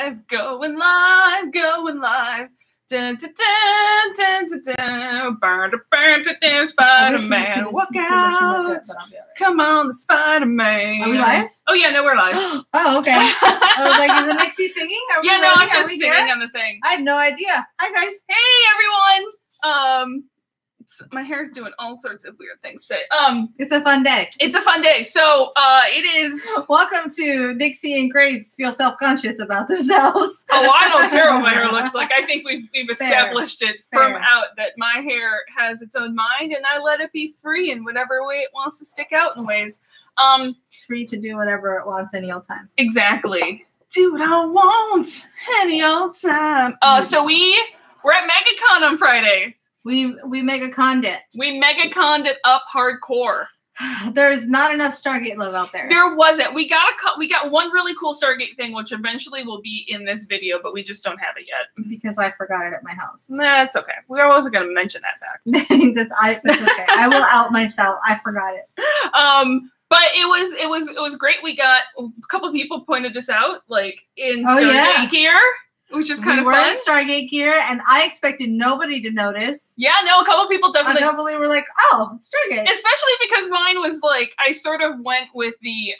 live, going live, going live. Dun, dun, dun, dun, dun, dun. Burn, burn, burn, Spider-Man, walk out. Come on, the Spider-Man. Are we live? Oh, yeah, no, we're live. Oh, okay. I was like, is the Nixie singing? Yeah, no, I'm just singing on the thing. I had no idea. Hi, guys. Hey, everyone. My hair's doing all sorts of weird things today. It's a fun day. It's a fun day. So, it is. Welcome to Nixie and Grace feel self-conscious about themselves. Oh, I don't care what my hair looks like. I think we've established it from out that my hair has its own mind, and I let it be free in whatever way it wants to stick out in ways. It's free to do whatever it wants any old time. Exactly. Do what I want any old time. So we're at MegaCon on Friday. We mega-conned it. We mega-conned it up hardcore. There's not enough Stargate love out there. There wasn't. We got one really cool Stargate thing, which eventually will be in this video, but we just don't have it yet. Because I forgot it at my house. That's okay. We wasn't going to mention that fact. That's okay. I will out myself. I forgot it. But it was great. We got a couple people pointed us out, like in Stargate gear. Which is kind of fun. We were in Stargate gear, and I expected nobody to notice. Yeah, no, a couple people definitely. A couple were like, "Oh, Stargate." Especially because mine was like, I sort of went with the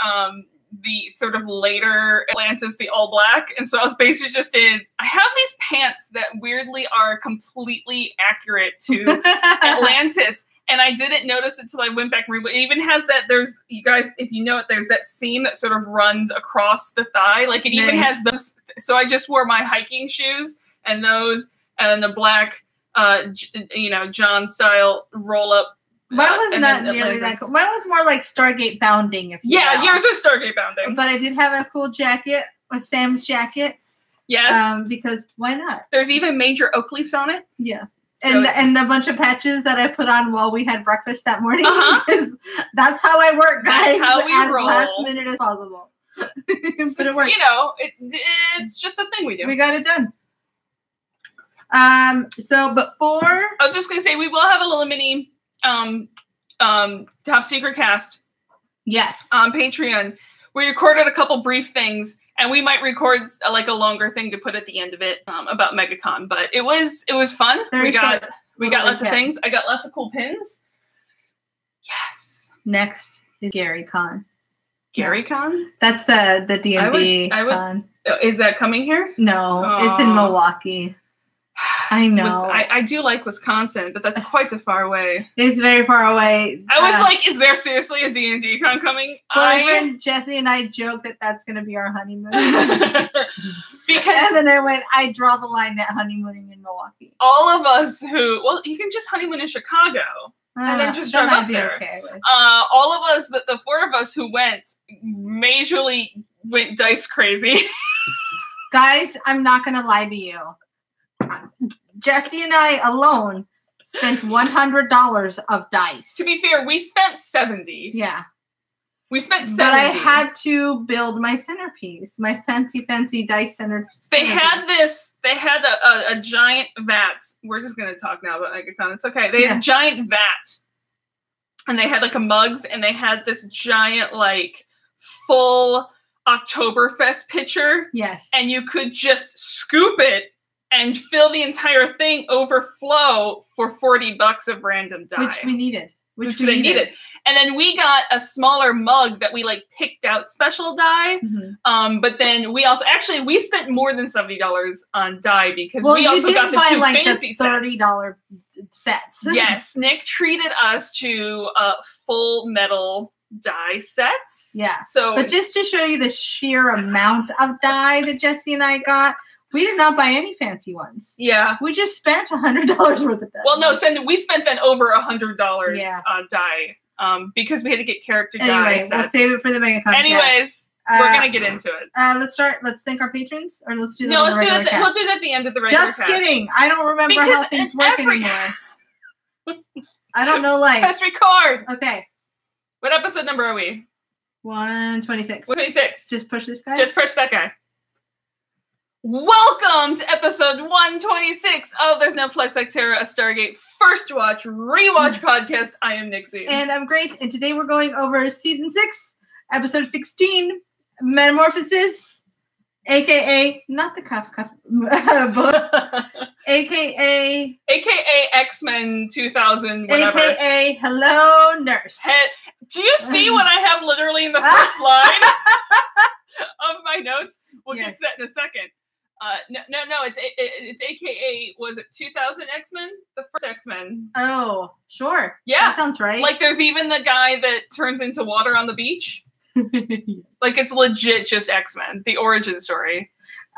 sort of later Atlantis, the all black, and so I was basically just I have these pants that weirdly are completely accurate to Atlantis. And I didn't notice it until I went back and read. It even has that. You guys, if you know it, there's that seam that sort of runs across the thigh. Like it even has those. So I just wore my hiking shoes and those, and the black, John style roll up. Mine was not nearly that cool. Mine was more like Stargate bounding. If you will. Yours was Stargate bounding. But I did have a cool jacket, a Sam's jacket. Yes. Because why not? There's even major oak leaves on it. Yeah. And a bunch of patches that I put on while we had breakfast that morning. Because that's how I work, guys. That's how we roll. Last minute as possible. But it worked. It's just a thing we do. We got it done. So before I was just gonna say we will have a little mini top secret cast. Yes. On Patreon. We recorded a couple brief things. And we might record a longer thing to put at the end of it about MegaCon, but it was fun. We got lots of things. I got lots of cool pins. Yes. Next is Gary Con. Gary Con? That's the D&D con. Is that coming here? No, it's in Milwaukee. I know. I do like Wisconsin, but that's quite a far away. It's very far away. I was like, is there seriously a D&D con coming? Boyfriend Jesse and I joked that that's going to be our honeymoon. And then I went, I draw the line at honeymooning in Milwaukee. All of us you can just honeymoon in Chicago. And then just drive up there. Okay all of us, the four of us who went, majorly went dice crazy. Guys, I'm not going to lie to you. Jesse and I alone spent $100 of dice. To be fair, we spent 70. Yeah. We spent 70. But I had to build my centerpiece, my fancy dice centerpiece. They had a giant vat. We're just going to talk now about MegaCon. It's okay. They had a giant vat. And they had a mugs, and they had this giant full Oktoberfest pitcher. Yes. And you could just scoop it and fill the entire thing overflow for $40 of random dye. Which we needed. Which they needed. And then we got a smaller mug that we picked out special dye. Mm-hmm. But then we also we spent more than $70 on dye because we also got the two fancy $30 sets. Yes, Nick treated us to full metal dye sets. Yeah. But just to show you the sheer amount of dye that Jesse and I got, we did not buy any fancy ones. Yeah. We just spent $100 worth of dye. Well, no, we spent then over $100 on dye because we had to get character dye sets. We'll save it for the MegaCon. Anyways, we're going to get into it. Let's thank our patrons, or let's do that we'll do it at the end of the regular cast. Just kidding. I don't remember how things work anymore. I don't know life. Press record. Okay. What episode number are we? 126. 126. Just push this guy? Just push that guy. Welcome to episode 126 of There's No Place Like Terra, a Stargate first watch, rewatch podcast. I am Nixie. And I'm Grace, and today we're going over season 6, episode 16, Metamorphosis. AKA not the cuff book. AKA X-Men 2000 whatever. AKA Hello Nurse. Do you see what I have literally in the first line of my notes? We'll get to that in a second. No, it's AKA, was it 2000 X-Men? The first X-Men. Oh, sure. Yeah. That sounds right. Like there's even the guy that turns into water on the beach. Like it's legit just X-Men, the origin story.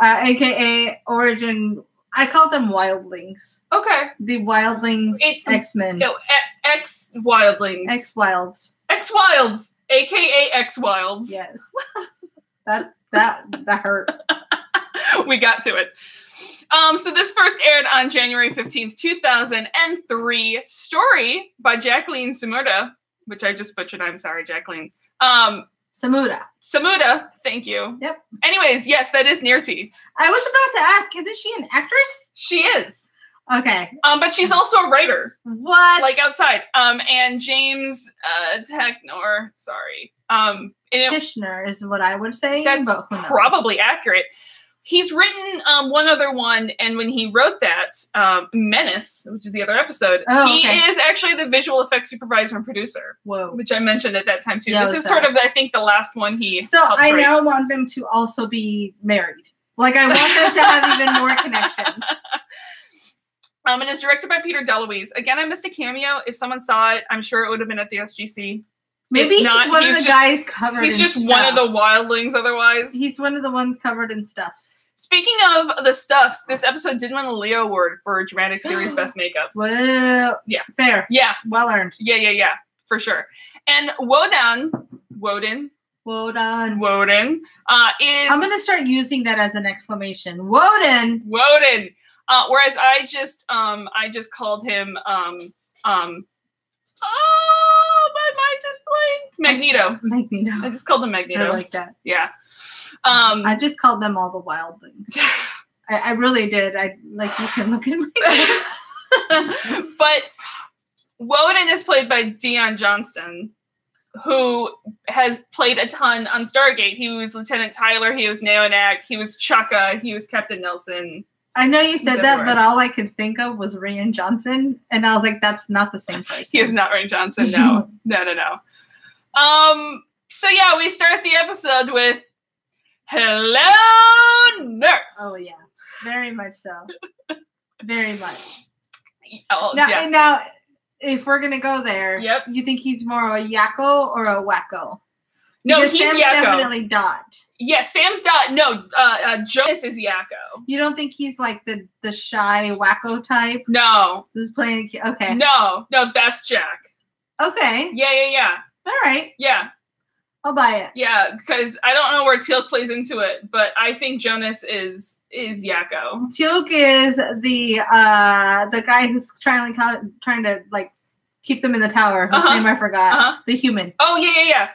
AKA origin, I call them wildlings. Okay. The wildling X-Men. No, X-Wildlings. X-Wilds. X-Wilds, AKA X-Wilds. Yes. that hurt. We got to it. So this first aired on January 15th, 2003. Story by Jacqueline Samuda, which I just butchered. I'm sorry, Jacqueline. Samuda, thank you. Yep. Anyways, yes, that is Nirti. I was about to ask, isn't she an actress? She is. Okay. But she's also a writer. What? Like outside. And James Technor, sorry. Tishner is what I would say. That's probably accurate. He's written one other one, and when he wrote that, Menace, which is the other episode, he is actually the visual effects supervisor and producer. Whoa. Which I mentioned at that time, too. Yeah, this is sort of, I think, the last one he helped I write. now want them to also be married. Like, I want them to have even more connections. And it's directed by Peter DeLuise. Again, I missed a cameo. If someone saw it, I'm sure it would have been at the SGC. Maybe he's one of the guys covered in stuff. He's just one of the wildlings otherwise. He's one of the ones covered in stuffs. Speaking of the stuffs, this episode did win a Leo Award for Dramatic Series Best Makeup. Well, yeah. Fair. Yeah. Well earned. Yeah, for sure. And Woden is... I'm going to start using that as an exclamation. Woden! Whereas I just called him, oh, my mind just blanked. Magneto. I just called him Magneto. I like that. Yeah. I just called them all the wildlings. I really did. You can look at my notes. But Woden is played by Dion Johnston, who has played a ton on Stargate. He was Lieutenant Tyler, he was Neonac, he was Chaka, he was Captain Nelson. I know you said that, but all I could think of was Rian Johnson, and I was like, that's not the same person. He is not Rian Johnson, no. No. So yeah, we start the episode with Hello, Nurse. Oh, yeah. Very much so. Very much. Oh, now, if we're going to go there, yep. You think he's more a yakko or a wacko? No, because he's Sam's yakko. Definitely Dot. Yes, Sam's Dot. No, Jonas is yakko. You don't think he's like the shy wacko type? No. Who's playing? Okay. No, that's Jack. Okay. Yeah. All right. Yeah. I'll buy it. Yeah, because I don't know where Teal'c plays into it, but I think Jonas is yakko. Teal'c is the guy who's trying to like keep them in the tower. Whose name I forgot. The human. Oh yeah.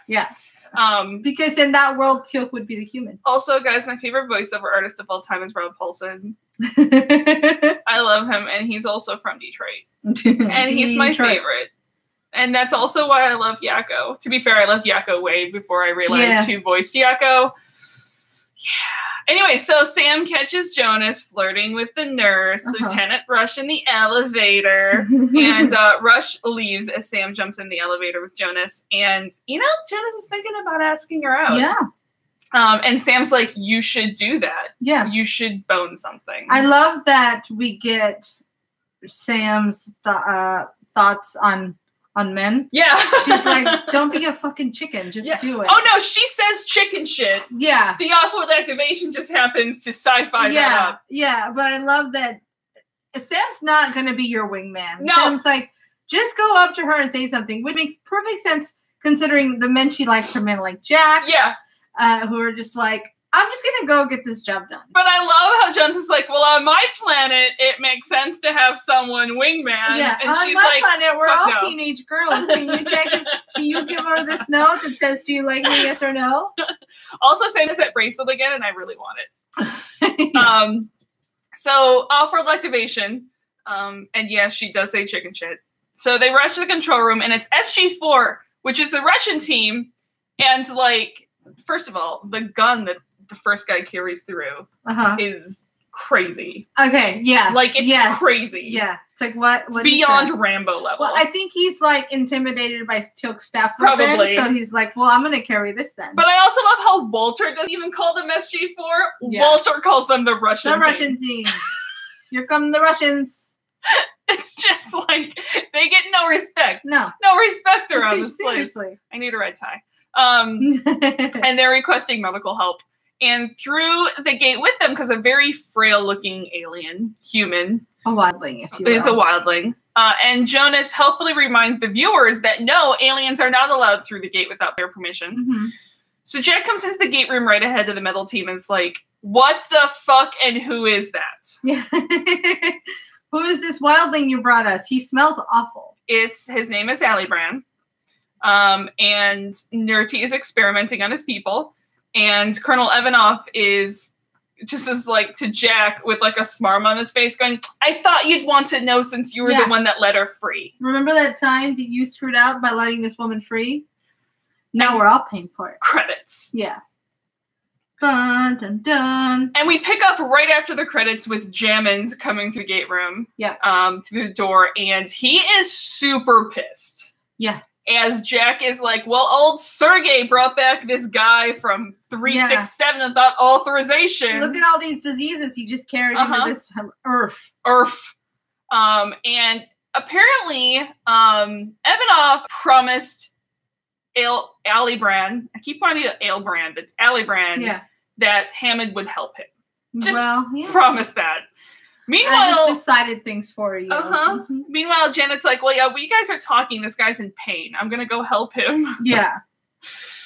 Because in that world, Teal'c would be the human. Also, guys, my favorite voiceover artist of all time is Rob Paulsen. I love him, and he's also from Detroit. And he's my favorite. And that's also why I love Yakko. To be fair, I loved Yakko way before I realized who voiced Yakko. Yeah. Anyway, so Sam catches Jonas flirting with the nurse, Lieutenant Rush in the elevator, and Rush leaves as Sam jumps in the elevator with Jonas. And, Jonas is thinking about asking her out. Yeah. And Sam's like, you should do that. Yeah. You should bone something. I love that we get Sam's thoughts on men. Yeah. She's like, don't be a fucking chicken. Just do it. Oh, no, she says chicken shit. Yeah. The off-world activation just happens to sci-fi that up. Yeah, but I love that Sam's not going to be your wingman. No. Sam's like, just go up to her and say something, which makes perfect sense considering the men she likes are men like Jack. Yeah. Who are just like, I'm just going to go get this job done. But I love how Jones is like, well, on my planet, it makes sense to have someone wingman. Yeah, and on she's my like, planet, we're all teenage girls. Can you check it? Can you give her this note that says, do you like me, yes or no? Also saying this at bracelet again, and I really want it. So, off-world activation. And yeah, she does say chicken shit. So they rush to the control room, and it's SG4, which is the Russian team. And, like, first of all, the gun that the first guy carries through is crazy. Okay, yeah. Like, it's crazy. Yeah. It's like, what it's beyond Rambo level. Well, I think he's, like, intimidated by Teal'c's staff Probably. so he's like, well, I'm going to carry this then. But I also love how Walter doesn't even call them SG4. Yeah. Walter calls them the Russian team. The Russian team. Here come the Russians. It's just like, they get no respect. No respect around this place. I need a red tie. And they're requesting medical help. And through the gate with them, because a very frail-looking alien, human. A wildling, if you will. Is a wildling. And Jonas helpfully reminds the viewers that no, aliens are not allowed through the gate without their permission. So Jack comes into the gate room right ahead of the metal team and is like, what the fuck and who is that? Yeah. Who is this wildling you brought us? He smells awful. His name is Alibrand. And Nerti is experimenting on his people. And Colonel Evanoff is just as like to Jack with like a smarm on his face going, I thought you'd want to know since you were the one that let her free. Remember that time that you screwed out by letting this woman free? Now we're all paying for it. Credits. Yeah. Dun, dun, dun. And we pick up right after the credits with Jammond coming through the gate room. Yeah. Through the door. And he is super pissed. Yeah. As Jack is like, well, old Sergei brought back this guy from 367 without authorization. Look at all these diseases he just carried into this earth. And apparently, Evanoff promised Alibrand, I keep wanting to Alibrand, it's Alibrand, that Hammond would help him. Just promise that. Meanwhile, I just decided things for you. Meanwhile, Janet's like, well, yeah, you guys are talking. This guy's in pain. I'm going to go help him. Yeah.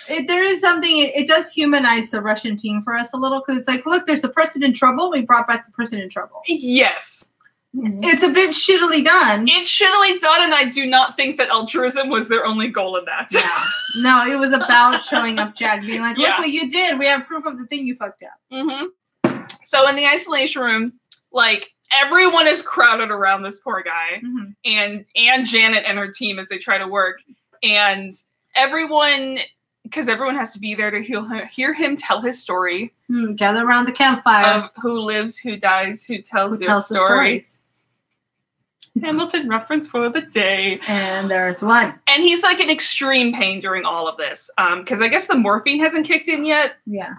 There is something, it does humanize the Russian team for us a little, because it's like, look, there's a person in trouble. We brought back the person in trouble. Yes. It's a bit shittily done. It's shittily done, and I do not think that altruism was their only goal in that. Yeah. No, it was about showing up, Jack, being like, look what you did. We have proof of the thing you fucked up. So in the isolation room, like, everyone is crowded around this poor guy, and Janet and her team as they try to work, and everyone, because everyone has to be there to hear him tell his story. Gather around the campfire. Of who lives, who dies, who tells your story. Hamilton reference for the day. And there's one. And he's like in extreme pain during all of this, because I guess the morphine hasn't kicked in yet. Yeah.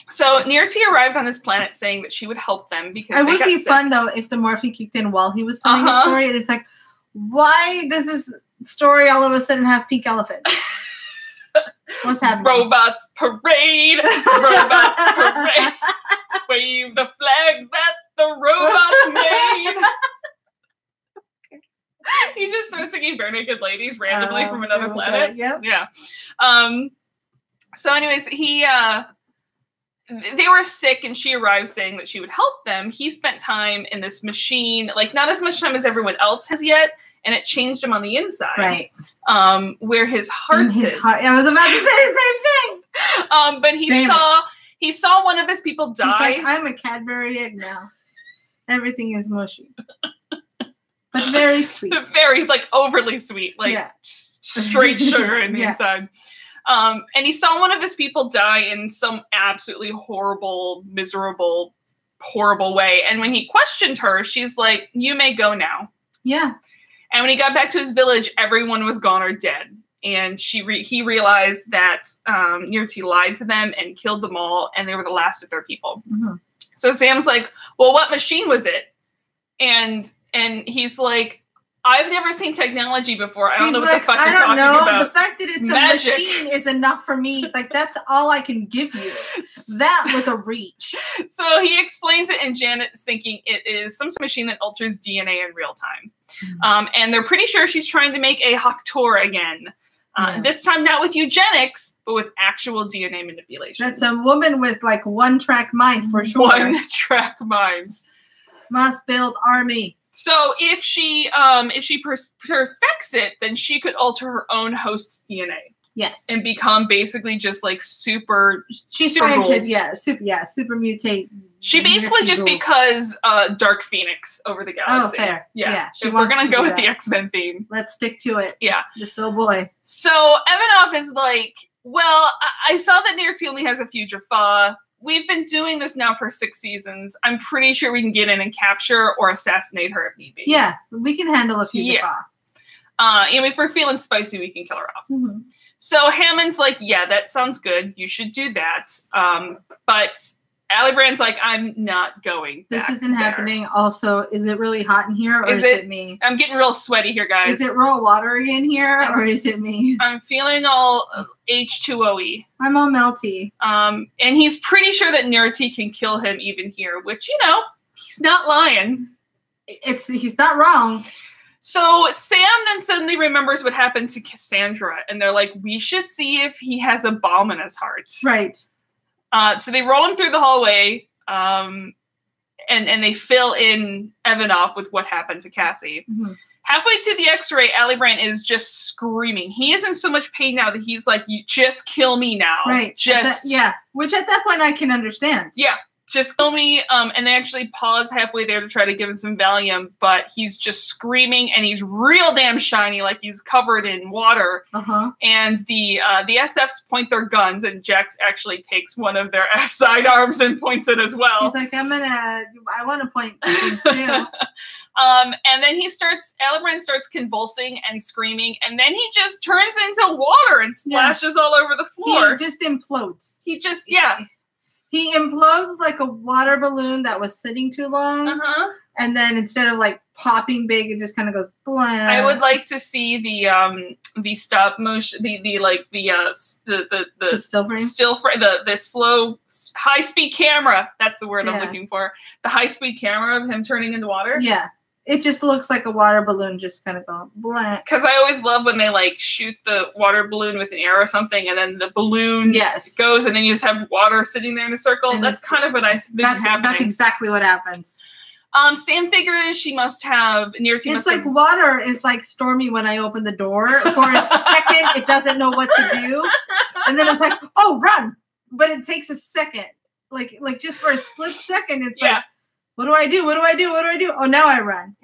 So Nerti arrived on his planet saying that she would help them because it would be fun though if the morphine kicked in while he was telling the story, and it's like, why does this story all of a sudden have pink elephants? What's happening? Robots parade, robots parade. Wave the flag that the robots made. He just starts singing Bare Naked Ladies randomly from another planet. Yeah. So anyways, they were sick and she arrived saying that she would help them. He spent time in this machine, like not as much time as everyone else has yet, and it changed him on the inside. Right. Where his heart is. I was about to say the same thing. But he saw one of his people die. He's like, I'm a Cadbury egg now. Everything is mushy. But very sweet. Very, like, overly sweet. Like, straight sugar in the inside. And he saw one of his people die in some absolutely horrible, miserable, horrible way. And when he questioned her, she's like, you may go now. Yeah. And when he got back to his village, everyone was gone or dead. And he realized that Nerti lied to them and killed them all, and they were the last of their people. So Sam's like, well, what machine was it? And he's like, I've never seen technology before. I don't know what the fuck you're talking about. The fact that it's magic. A machine is enough for me. Like, that's all I can give you. That was a reach. So he explains it, and Janet's thinking it is some sort of machine that alters DNA in real time. And they're pretty sure she's trying to make a Haktor again. This time not with eugenics, but with actual DNA manipulation. That's a woman with, like, one-track mind, for sure. One-track mind. Must build army. So if she perfects it, then she could alter her own host's DNA. Yes. And become basically just like super. She's super trying gold. to super mutate. She basically just because Dark Phoenix over the galaxy. Oh, fair. Yeah. If we're gonna go with the X-Men theme. Let's stick to it. Yeah. Oh boy. So Evanoff is like, well, I saw that Nerti only has a few Jaffa. we've been doing this now for 6 seasons. I'm pretty sure we can get in and capture or assassinate her if need be. Yeah, we can handle a few. Yeah. And if we're feeling spicy, we can kill her off. Mm-hmm. So Hammond's like, yeah, that sounds good. You should do that. But Alibrand's like, I'm not going This back isn't there. happening. Also, is it really hot in here, or is it me? I'm getting real sweaty here, guys. Is it real watery in here, or is it me? I'm feeling all H2O-y. I'm all melty. And he's pretty sure that Nerity can kill him even here, which, you know, he's not lying. He's not wrong. So Sam then suddenly remembers what happened to Cassandra, and they're like, we should see if he has a bomb in his heart. Right. So they roll him through the hallway, and they fill in Evanoff with what happened to Cassie. Mm-hmm. Halfway to the x-ray, Alibrand is just screaming. He is in so much pain now that he's like, you just kill me now. Right. Just which at that point I can understand. Yeah. Just kill me. And they actually pause halfway there to try to give him some Valium, but he's just screaming, and he's real damn shiny, like he's covered in water. Uh-huh. And the SFs point their guns, and Jax actually takes one of their sidearms and points it as well. He's like, I want to point things too. And then Alibrand starts convulsing and screaming, and then he just turns into water and splashes all over the floor. He just implodes. He implodes like a water balloon that was sitting too long. Uh-huh. And then instead of like popping big, it just kind of goes blank. I would like to see the stop motion, the still frame, the slow high speed camera. That's the word I'm looking for. The high speed camera of him turning into water. Yeah. It just looks like a water balloon just kind of going blank. Because I always love when they like shoot the water balloon with an arrow or something, and then the balloon goes, and then you just have water sitting there in a circle. And that's kind of what I envision happening. That's exactly what happens. Sam figures she must have It's like water is like Stormy when I open the door. For a second, it doesn't know what to do, and then it's like, oh, run! But it takes a second, like just for a split second. It's like, what do I do? What do I do? What do I do? Oh, now I run.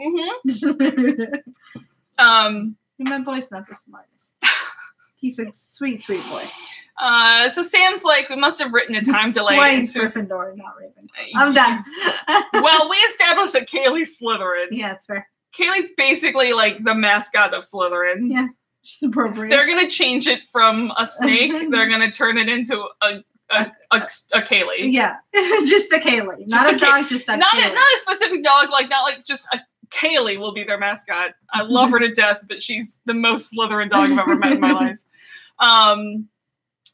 Mm-hmm. My boy's not the smartest. He's a sweet, sweet boy. So Sam's like, we must have written a time delay. Twice Gryffindor, not Raven. I'm done. Well, we established that Kaylee's Slytherin. Yeah, it's fair. Kaylee's basically like the mascot of Slytherin. Yeah, she's appropriate. They're gonna change it from a snake. They're gonna turn it into a Kaylee. Yeah, just a Kaylee, not a dog, just a not Kaylee. Not a specific dog, like not like just a Kaylee will be their mascot. I love her to death, but she's the most Slytherin dog I've ever met in my life.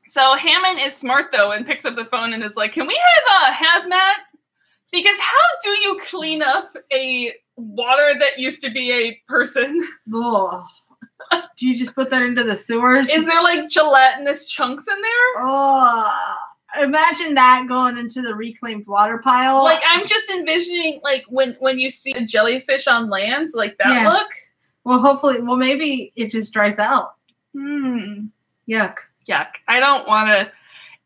So Hammond is smart though and picks up the phone and is like, "Can we have a hazmat? Because how do you clean up a water that used to be a person?" Oh. Do you just put that into the sewers? Is there like gelatinous chunks in there? Oh, imagine that going into the reclaimed water pile. Like I'm just envisioning like when you see a jellyfish on land, like that look. Well, hopefully, maybe it just dries out. Yuck. Yuck. I don't want to.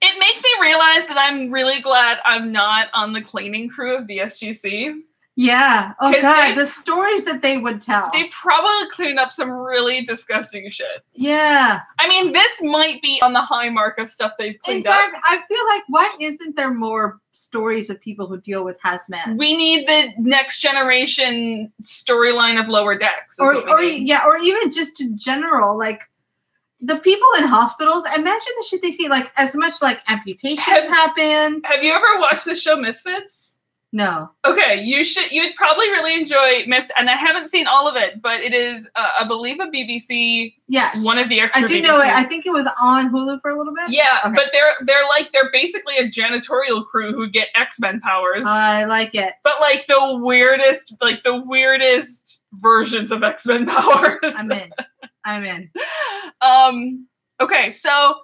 It makes me realize that I'm really glad I'm not on the cleaning crew of the SGC. Yeah. Oh, God. The stories that they would tell. They probably cleaned up some really disgusting shit. Yeah. I mean, this might be on the high mark of stuff they've cleaned up. In fact, I feel like, why isn't there more stories of people who deal with hazmat? We need the next generation storyline of Lower Decks. Or even just in general, like, the people in hospitals, imagine the shit they see, like, as much, like, amputations happen. Have you ever watched the show Misfits? No. Okay, you would probably really enjoy and I haven't seen all of it, but it is, I believe, a BBC. Yes. One of the extra. I do know it. I think it was on Hulu for a little bit. Yeah, okay. But they're basically a janitorial crew who get X-Men powers. I like it. But like the weirdest versions of X-Men powers. I'm in. Okay, so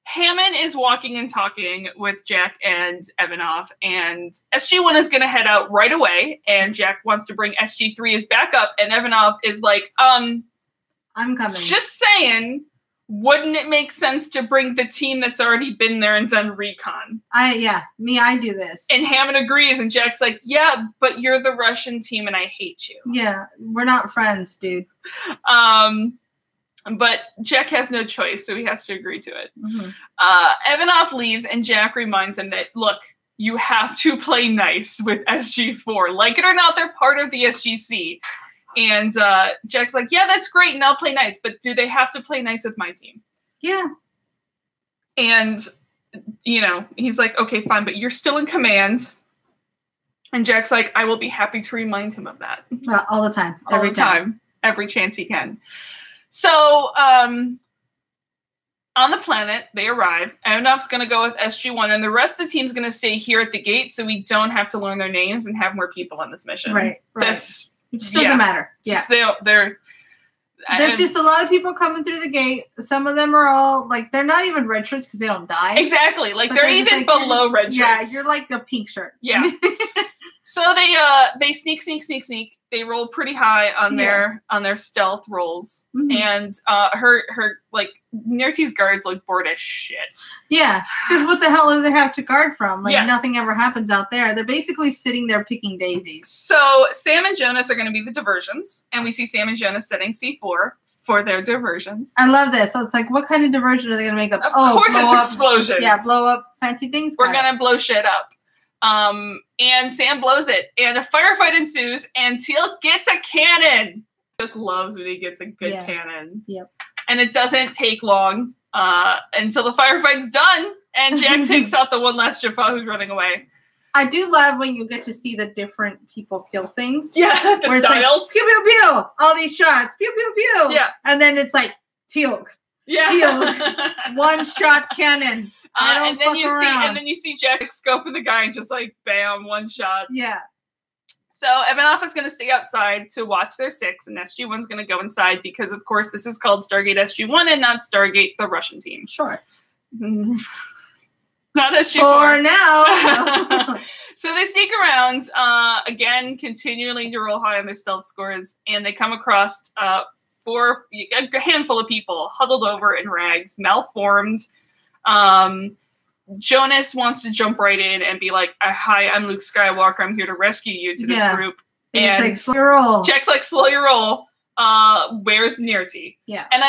Hammond is walking and talking with Jack and Evanoff, and SG1 is going to head out right away, and Jack wants to bring SG3 as backup, and Evanoff is like, I'm coming. Just saying, wouldn't it make sense to bring the team that's already been there and done recon? I do this. And Hammond agrees, and Jack's like, yeah, but you're the Russian team, and I hate you. Yeah, we're not friends, dude. But Jack has no choice, so he has to agree to it. Evanoff leaves, and Jack reminds him that, look, you have to play nice with SG4. Like it or not, they're part of the SGC. And Jack's like, yeah, that's great, and I'll play nice, but do they have to play nice with my team? Yeah. And, you know, he's like, okay, fine, but you're still in command. And Jack's like, I will be happy to remind him of that. All the time. Every time. Every chance he can. So, on the planet, they arrive. Aeronav's going to go with SG1, and the rest of the team's going to stay here at the gate so we don't have to learn their names and have more people on this mission. Right. That's... It just doesn't matter. Yeah. There's just a lot of people coming through the gate. Some of them are all, like, they're not even red shirts because they don't die. Exactly. Like, they're even below red shirts. Yeah, you're like a pink shirt. Yeah. So they sneak. They roll pretty high on their stealth rolls, and her like Nerti's guards look bored as shit. Yeah, because what the hell do they have to guard from? Like nothing ever happens out there. They're basically sitting there picking daisies. So Sam and Jonas are going to be the diversions, and we see Sam and Jonas setting C4 for their diversions. I love this. So it's like, what kind of diversion are they going to make up? Of course, it's explosions. Yeah, blow up fancy things. We're going to blow shit up. And Sam blows it, and a firefight ensues, and Teal'c gets a cannon. Teal'c loves when he gets a good cannon. Yep. And it doesn't take long until the firefight's done, and Jack takes out the one last Jaffa who's running away. I do love when you get to see the different people kill things. Yeah, the styles. Like, pew, pew, pew. All these shots. Pew, pew, pew. Yeah. And then it's like, Teal'c. Yeah. Teal'c. One-shot cannon. And then you see Jack scoping the guy and just like, bam, one shot. Yeah. So Evanov is going to stay outside to watch their 6, and SG1's going to go inside because, of course, this is called Stargate SG1 and not Stargate the Russian team. Sure. Not SG4. For now. So they sneak around, again, continuing to roll high on their stealth scores, and they come across a handful of people huddled over in rags, malformed. Jonas wants to jump right in and be like, hi, I'm Luke Skywalker. I'm here to rescue you to this group. And it's like, slow your roll. Jack's like, slow your roll. Where's Nerti? Yeah. And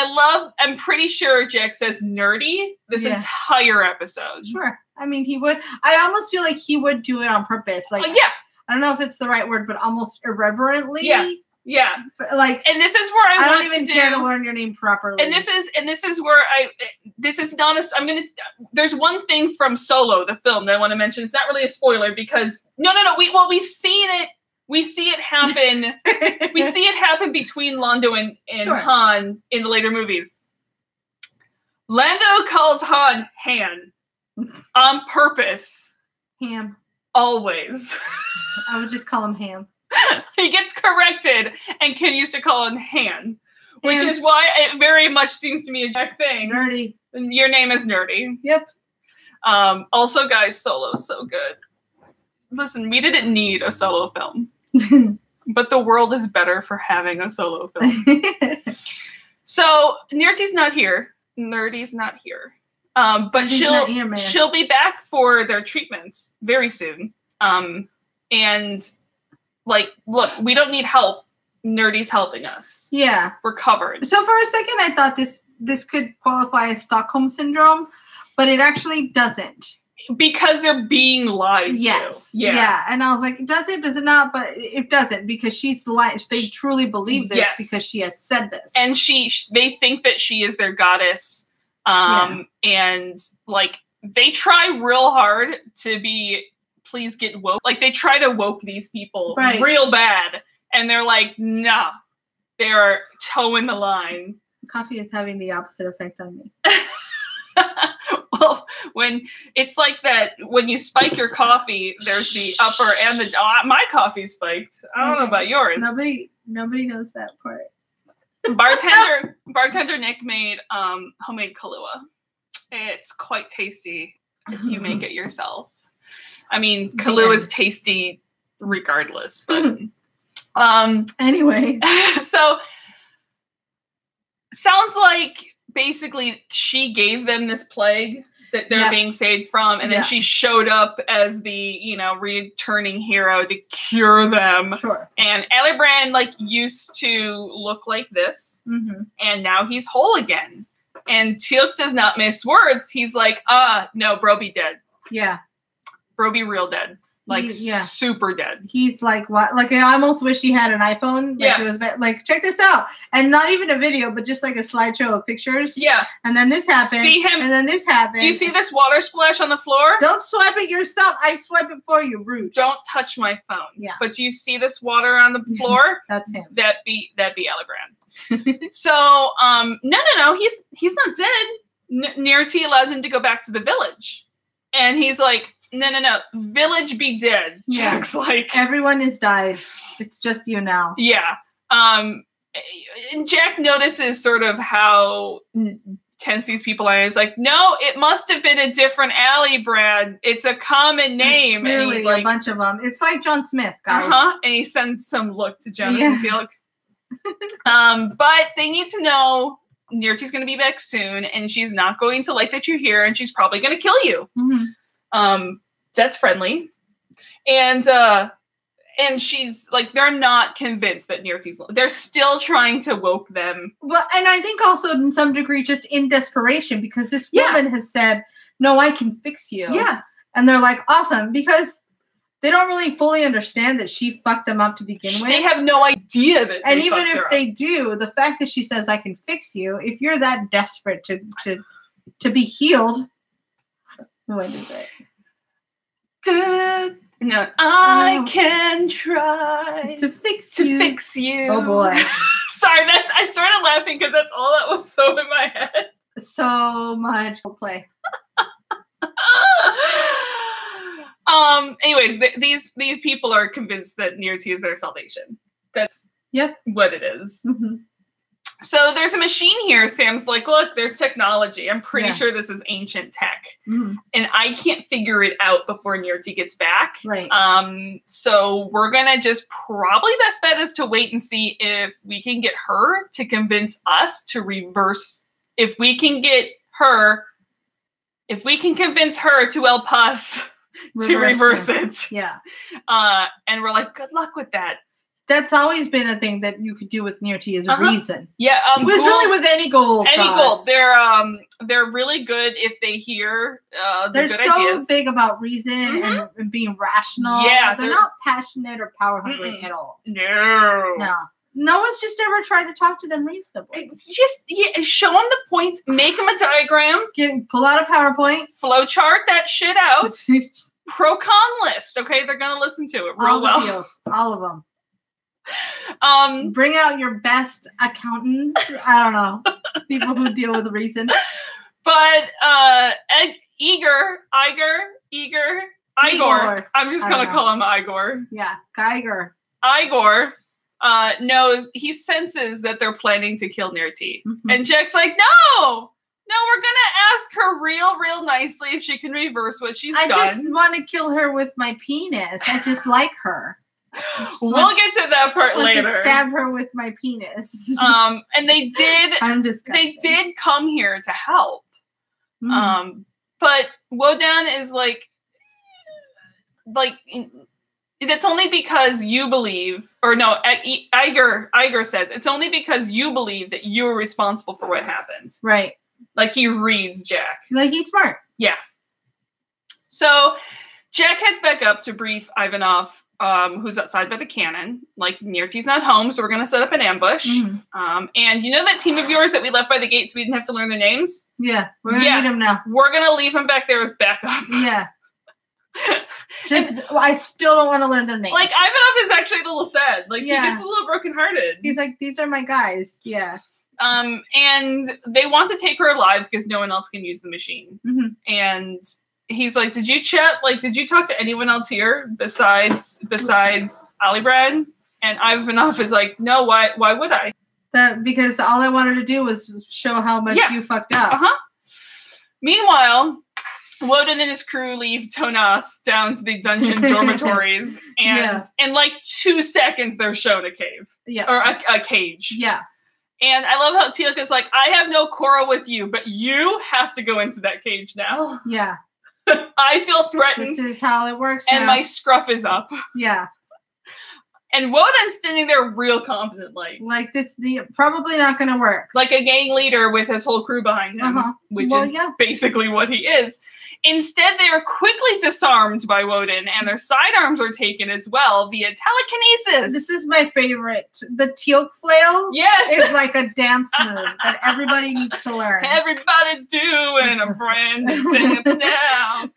I'm pretty sure Jack says nerdy this entire episode. Sure. I mean, he would. I almost feel like he would do it on purpose. Like, I don't know if it's the right word, but almost irreverently. Yeah. But like, and this is where I don't even care to learn your name properly. And this is where there's one thing from Solo, the film, that I want to mention. It's not really a spoiler because we've seen it. We see it happen. We see it happen between Lando and Han in the later movies. Lando calls Han Han on purpose. Ham. Always. I would just call him Ham. He gets corrected and Ken used to call him Han, which is why it very much seems to me a Jack thing. Nerdy. Your name is Nerdy. Yep. Also, guys, Solo's so good. Listen, we didn't need a Solo film, but the world is better for having a Solo film. So Nerdy's not here. Nerdy's not here. But she'll be back for their treatments very soon. And like, look, we don't need help. Nerdy's helping us. Yeah. We're covered. So for a second, I thought this could qualify as Stockholm Syndrome, but it actually doesn't. Because they're being lied to. Yeah. And I was like, does it not? But it doesn't, because she's lying. They truly believe this because she has said this. And they think that she is their goddess. And like, they try real hard to be, please get woke. Like, they try to woke these people real bad. And they're like, nah, they're towing the line. Coffee is having the opposite effect on me. Well, when it's like that, when you spike your coffee, there's the upper and the my coffee's spiked. I don't know about yours. Nobody knows that part. Bartender Nick made homemade Kahlua. It's quite tasty if you make it yourself. I mean, Kahlua is tasty regardless, but anyway. So sounds like basically she gave them this plague that they're being saved from, and then she showed up as the, returning hero to cure them. Sure. And Alibrand used to look like this, and now he's whole again. And Teal'c does not miss words. He's like, no, bro be dead. Yeah. Broby real dead. Like, super dead. He's like, what? Like, I almost wish he had an iPhone. Like, it was like, check this out. And not even a video, but just like a slideshow of pictures. Yeah. And then this happened. See him. And then this happened. Do you see this water splash on the floor? Don't swipe it yourself. I swipe it for you, rude. Don't touch my phone. Yeah. But do you see this water on the floor? That's him. That'd be Alibrand. So, no. He's not dead. Nerty allowed him to go back to the village. And he's like, no. Village be dead. Yeah. Jack's like, everyone has died. It's just you now. Yeah. And Jack notices sort of how tense these people are. He's like, no, it must have been a different Alibrand. It's a common name. There's clearly and a bunch of them. It's like John Smith, guys. And he sends some look to Jonas and Teal'c. But they need to know Nerty's going to be back soon, and she's not going to like that you're here, and she's probably going to kill you. That's friendly. And she's like, they're not convinced that Nerty's, they're still trying to woke them. Well, and I think also in some degree just in desperation, because this woman has said, no, I can fix you. Yeah. And they're like, awesome, because they don't really fully understand that she fucked them up to begin with. They have no idea that. And even if they do, the fact that she says, I can fix you, if you're that desperate to be healed, what is it? No, I can try to fix you. Oh boy. Sorry, I started laughing because that's all that was so in my head. So much play. Anyways, these people are convinced that Nerty is their salvation. That's what it is. So there's a machine here. Sam's like, look, there's technology. I'm pretty sure this is ancient tech. And I can't figure it out before Nerty gets back. Right. So we're going to just probably best bet is to wait and see if we can get her to convince us to reverse. If we can convince her to help us to reverse it. Yeah. And we're like, good luck with that. That's always been a thing that you could do with Nerty is a reason. Yeah, really with any gold. They're really good if they hear they're good so ideas. Big about reason and being rational. Yeah, they're not passionate or power hungry at all. No one's just ever tried to talk to them reasonably. It's just show them the points, make them a diagram, pull out a PowerPoint, flowchart that shit out, pro-con list. Okay, they're gonna listen to it real well. Deals, all of them. Bring out your best accountants. I don't know, people who deal with reason. But Igor. I'm just gonna call him Igor. Yeah, Geiger. Igor knows, he senses that they're planning to kill Nerty, and Jack's like, no, we're gonna ask her real nicely if she can reverse what she's done. I just want to kill her with my penis. I just like her. We'll get to that part later. To stab her with my penis. And they did. I'm disgusting. They did come here to help. But Wodan is like that's only because you believe, or no, Igor says it's only because you believe that you were responsible for what happened. Right. Like he reads Jack. Like he's smart. Yeah. So Jack heads back up to brief Ivanov, who's outside by the cannon. Like, Nerty's not home, so we're going to set up an ambush. And you know that team of yours that we left by the gate so we didn't have to learn their names? Yeah, we're going to need them now. We're going to leave them back there as backup. Yeah. I still don't want to learn their names. Like, Ivanov is actually a little sad. Like, he gets a little brokenhearted. He's like, these are my guys. Yeah. And they want to take her alive because no one else can use the machine. And he's like, did you chat? Like, did you talk to anyone else here besides Alibrand? And Ivanov is like, no, why would I? Because all I wanted to do was show how much you fucked up. Meanwhile, Wodan and his crew leave Jonas down to the dungeon dormitories, and in like 2 seconds they're shown a cave. Or a cage. And I love how Teal'c is like, I have no quarrel with you, but you have to go into that cage now. I feel threatened. This is how it works and my scruff is up. And Woden's standing there real confident, like this, probably not going to work. Like a gang leader with his whole crew behind him, which is basically what he is. Instead, they were quickly disarmed by Woden, and their sidearms were taken as well via telekinesis. This is my favorite. The teal flail is like a dance move that everybody needs to learn. Everybody's doing a brand new dance now.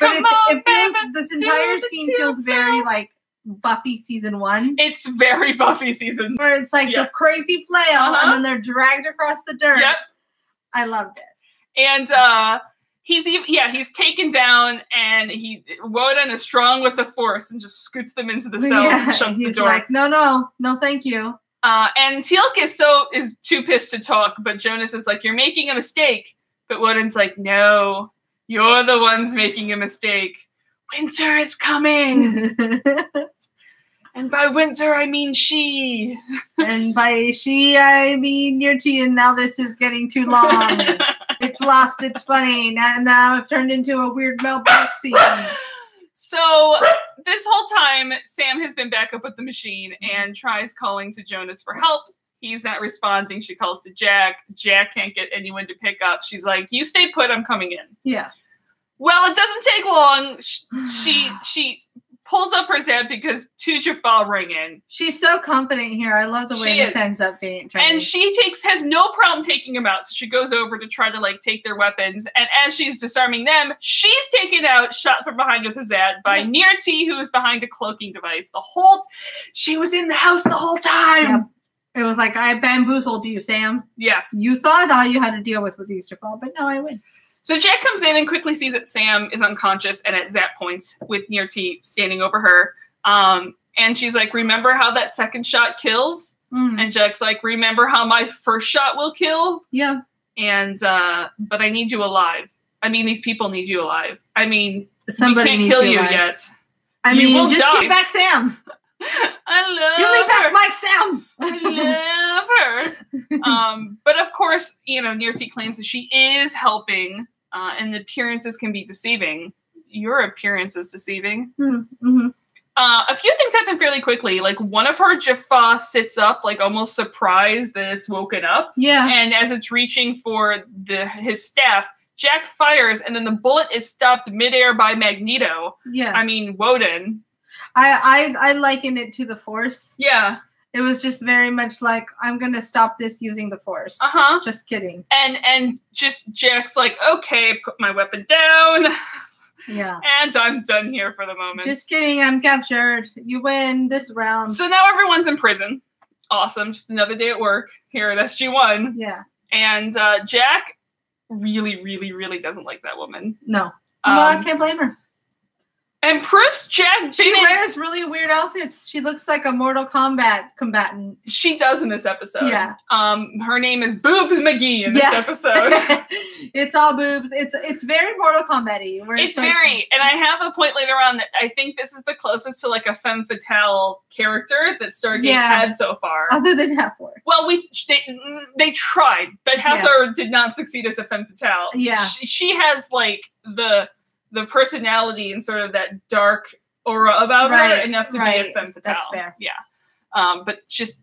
This entire scene feels very like Buffy season 1. It's very Buffy season. Where it's like the crazy flail, and then they're dragged across the dirt. Yep. I loved it. And he's taken down, and Woden is strong with the force and just scoots them into the cells and shuts the door. He's like, no, thank you. And Teal'c is too pissed to talk, but Jonas is like, you're making a mistake. But Woden's like, no, you're the ones making a mistake. Winter is coming. And by winter, I mean she. And by she, I mean your tea. And now this is getting too long. It's lost its funny. Now I've turned into a weird Mel Brooks scene. So this whole time, Sam has been back up with the machine and tries calling to Jonas for help. He's not responding. She calls to Jack. Jack can't get anyone to pick up. She's like, you stay put. I'm coming in. Yeah. Well, it doesn't take long. She pulls up her Zeb because two Jaffa ring in. She's so confident here. I love the way this ends up being trained. And she has no problem taking them out. So she goes over to try to like take their weapons. And as she's disarming them, she's taken out, shot from behind with a Zed by Nirti, who is behind a cloaking device. She was in the house the whole time. Yep. It was like, I bamboozled you, Sam. Yeah. You thought all you had to deal with these Jaffa, but no, I win. So Jack comes in and quickly sees that Sam is unconscious and at zap points with Nirti standing over her. And she's like, remember how that second shot kills? And Jack's like, remember how my first shot will kill? Yeah. And, but I need you alive. I mean, these people need you alive. I mean, somebody we can't kill you yet. I mean, just give back Sam. Give me back my Sam. I love her. But of course, Nirti claims that she is helping. And the appearances can be deceiving. Your appearance is deceiving. A few things happen fairly quickly. Like one of her Jaffa sits up, like almost surprised that it's woken up. Yeah. And as it's reaching for his staff, Jack fires, and then the bullet is stopped midair by Magneto. Yeah. I mean, Woden. I liken it to the Force. Yeah. It was just very much like, I'm going to stop this using the Force. Just kidding. And just Jack's like, okay, put my weapon down. Yeah. And I'm done here for the moment. Just kidding, I'm captured. You win this round. So now everyone's in prison. Awesome. Just another day at work here at SG1. Yeah. And Jack really, really, really doesn't like that woman. No. Well, I can't blame her. And proofs Jack She wears really weird outfits. She looks like a Mortal Kombat combatant. She does in this episode. Yeah. Her name is Boobs McGee in this episode. It's all boobs. It's very Mortal Kombat-y. It's very, and I have a point later on that I think this is the closest to like a femme fatale character that Stargate's had so far. Other than Hathor. Well, they tried, but Hathor did not succeed as a femme fatale. Yeah. She has like the personality and sort of that dark aura about her enough to be a femme fatale. That's fair. Yeah. But just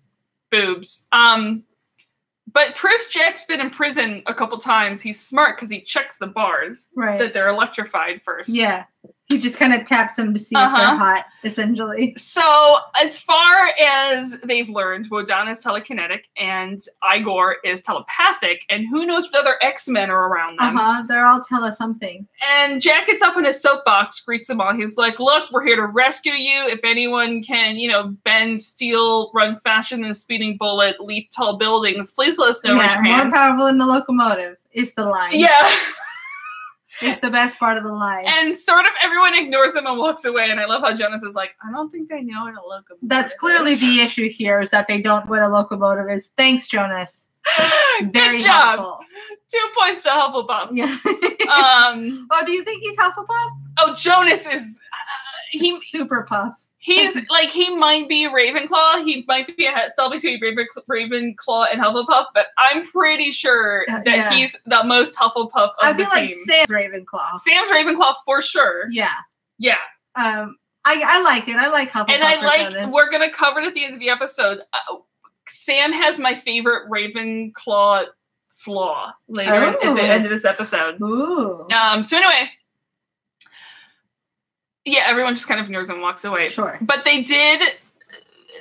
boobs. But proofs Jack's been in prison a couple times. He's smart because he checks the bars that they're electrified first. Yeah. He just kind of taps them to see if they're hot, essentially. So, as far as they've learned, Wodan is telekinetic and Igor is telepathic, and who knows what other X-Men are around them. They're all something. And Jack gets up in his soapbox, greets them all. He's like, look, we're here to rescue you. If anyone can, bend steel, run faster than a speeding bullet, leap tall buildings, please let us know. Raise your hands. More powerful than the locomotive is the line. Yeah. It's the best part of the line. And sort of everyone ignores them and walks away. And I love how Jonas is like, I don't think they know what a locomotive That's clearly the issue here, is that they don't know what a locomotive is. Thanks, Jonas. Very Good job. helpful. 2 points to Hufflepuff. Yeah. Oh, do you think he's Hufflepuff? Oh, Jonas is... he's super puff. He's like, he might be Ravenclaw. He might be a cell between Ravenclaw and Hufflepuff, but I'm pretty sure that he's the most Hufflepuff of the team. I feel like Sam's Ravenclaw. Sam's Ravenclaw for sure. Yeah. Yeah. I like it. I like Hufflepuff. And I like, we're going to cover it at the end of the episode. Sam has my favorite Ravenclaw flaw later at the end of this episode. Ooh. So anyway, yeah, everyone just kind of ignores and walks away. Sure. But they did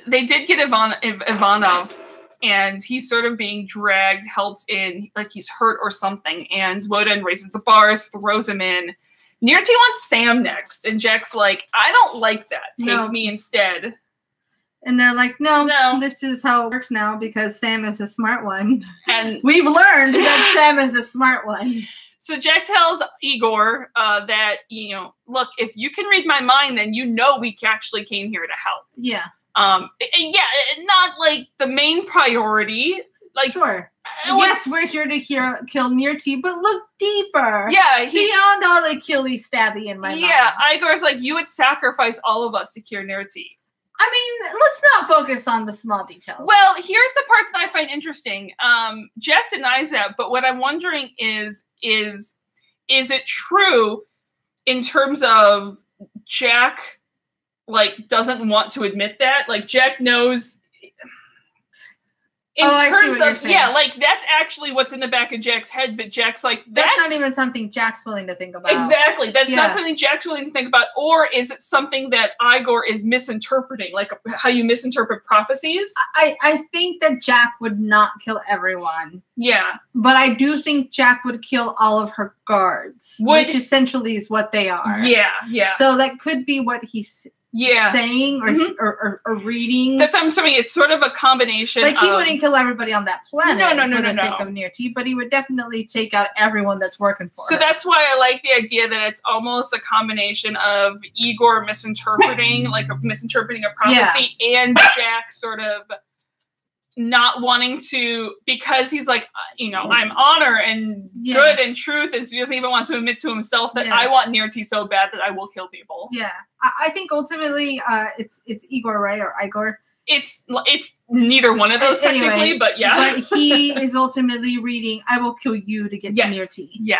get Ivanov, and he's sort of being dragged, helped in, like he's hurt or something. And Woden raises the bars, throws him in. Nirti wants Sam next, and Jack's like, I don't like that. Take me instead. And they're like, no, this is how it works now because Sam is the smart one. And we've learned that Sam is the smart one. So Jack tells Igor that, you know, look, if you can read my mind, then you know we actually came here to help. Yeah. Yeah, not like the main priority. Like, sure. Yes, we're here to kill Nirti, but look deeper. Yeah, beyond all the killy stabby in my mind. Yeah, Igor's like, you would sacrifice all of us to cure Nirti. I mean, let's not focus on the small details. Well, here's the part that I find interesting. Jack denies that, but what I'm wondering is it true in terms of Jack, like, doesn't want to admit that? Like, Jack knows... In terms of, yeah, like, that's actually what's in the back of Jack's head, but Jack's like, that's not even something Jack's willing to think about. Exactly. That's not something Jack's willing to think about. Or is it something that Igor is misinterpreting, like how you misinterpret prophecies? I think that Jack would not kill everyone. Yeah. But I do think Jack would kill all of her guards, which essentially is what they are. Yeah, yeah. So that could be what he's... saying or reading. That's what I'm saying. It's sort of a combination. Like, he wouldn't kill everybody on that planet for the sake of Nirti, but he would definitely take out everyone that's working for her. So that's why I like the idea that it's almost a combination of Igor misinterpreting, like misinterpreting a prophecy, and Jack sort of not wanting to, because he's like, you know, I'm honor and good and truth, and so he doesn't even want to admit to himself that I want Nirti so bad that I will kill people. Yeah, I think ultimately it's Igor, right, or Igor? It's neither one of those technically, anyway, but yeah. But he is ultimately reading, I will kill you to get to Nirti. Yeah.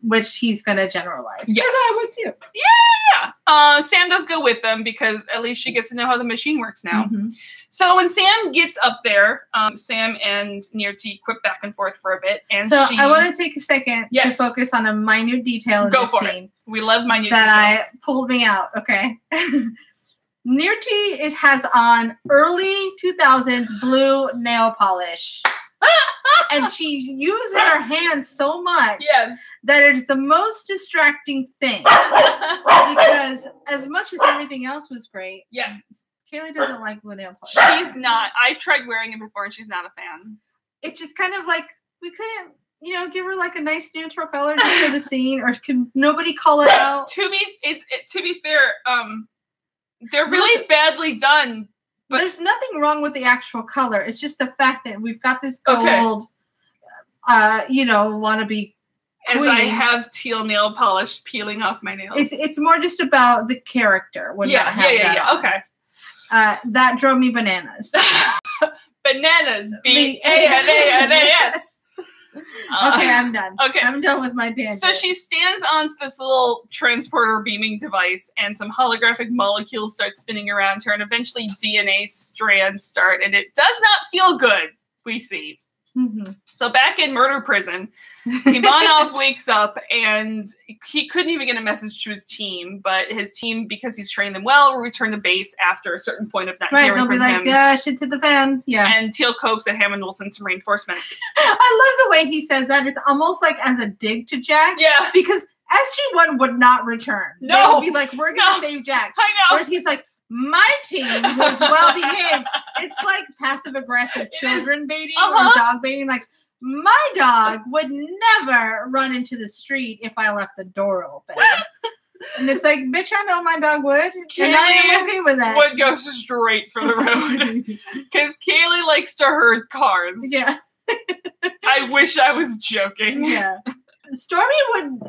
Which he's gonna generalize. Yes. I would too. Yeah. Sam does go with them because at least she gets to know how the machine works now. Mm-hmm. So when Sam gets up there, Sam and Nirti quip back and forth for a bit. And so I want to take a second to focus on a minute detail in this scene. We love minute details. That pulled me out. Okay. Nirti has on early 2000s blue nail polish. And she uses her hands so much that it is the most distracting thing. Because as much as everything else was great, Kaylee doesn't like blue nail polish. She's not. I tried wearing it before and she's not a fan. It's just kind of like, we couldn't, you know, give her like a nice neutral color just for the scene, or can nobody call it out? To be fair, they're really badly done. But there's nothing wrong with the actual color. It's just the fact that we've got this gold, you know, wannabe queen. As I have teal nail polish peeling off my nails. It's more just about the character. Okay. That drove me bananas. Bananas. B-A-N-A-N-A-S. Okay, I'm done. Okay. I'm done with my tangent. So she stands on this little transporter beaming device, and some holographic molecules start spinning around her, and eventually DNA strands start, and it does not feel good, we see. Mm-hmm. So back in murder prison, Ivanov wakes up, and he couldn't even get a message to his team, but his team, because he's trained them well, will return to base after a certain point of not hearing from him. They'll be like, shit's hit the fan. Yeah. And Teal copes that Hammond will send some reinforcements. I love the way he says that. It's almost like as a dig to Jack. Yeah. Because SG-1 would not return. No. They would be like, we're going to save Jack. I know. Whereas he's like, my team was well behaved. It's like passive aggressive children baiting or dog baiting. Like, my dog would never run into the street if I left the door open. And it's like, bitch, I know my dog would. And I am okay with that. Would go straight for the road. Because Kaylee likes to herd cars. Yeah. I wish I was joking. Yeah. Stormy would...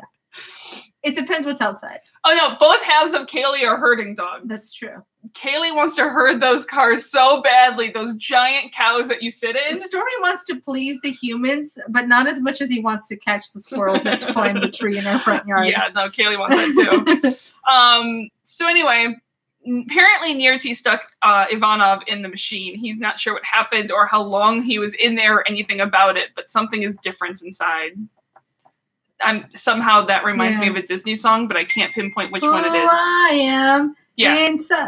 It depends what's outside. Oh, no. Both halves of Kaylee are herding dogs. That's true. Kaylee wants to herd those cars so badly, those giant cows that you sit in. Stormy wants to please the humans, but not as much as he wants to catch the squirrels that climb the tree in our front yard. Yeah, no, Kaylee wants that too. So anyway, apparently Nirti stuck Ivanov in the machine. He's not sure what happened or how long he was in there or anything about it, but something is different inside. Somehow that reminds me of a Disney song, but I can't pinpoint which one it is. I am. Yeah.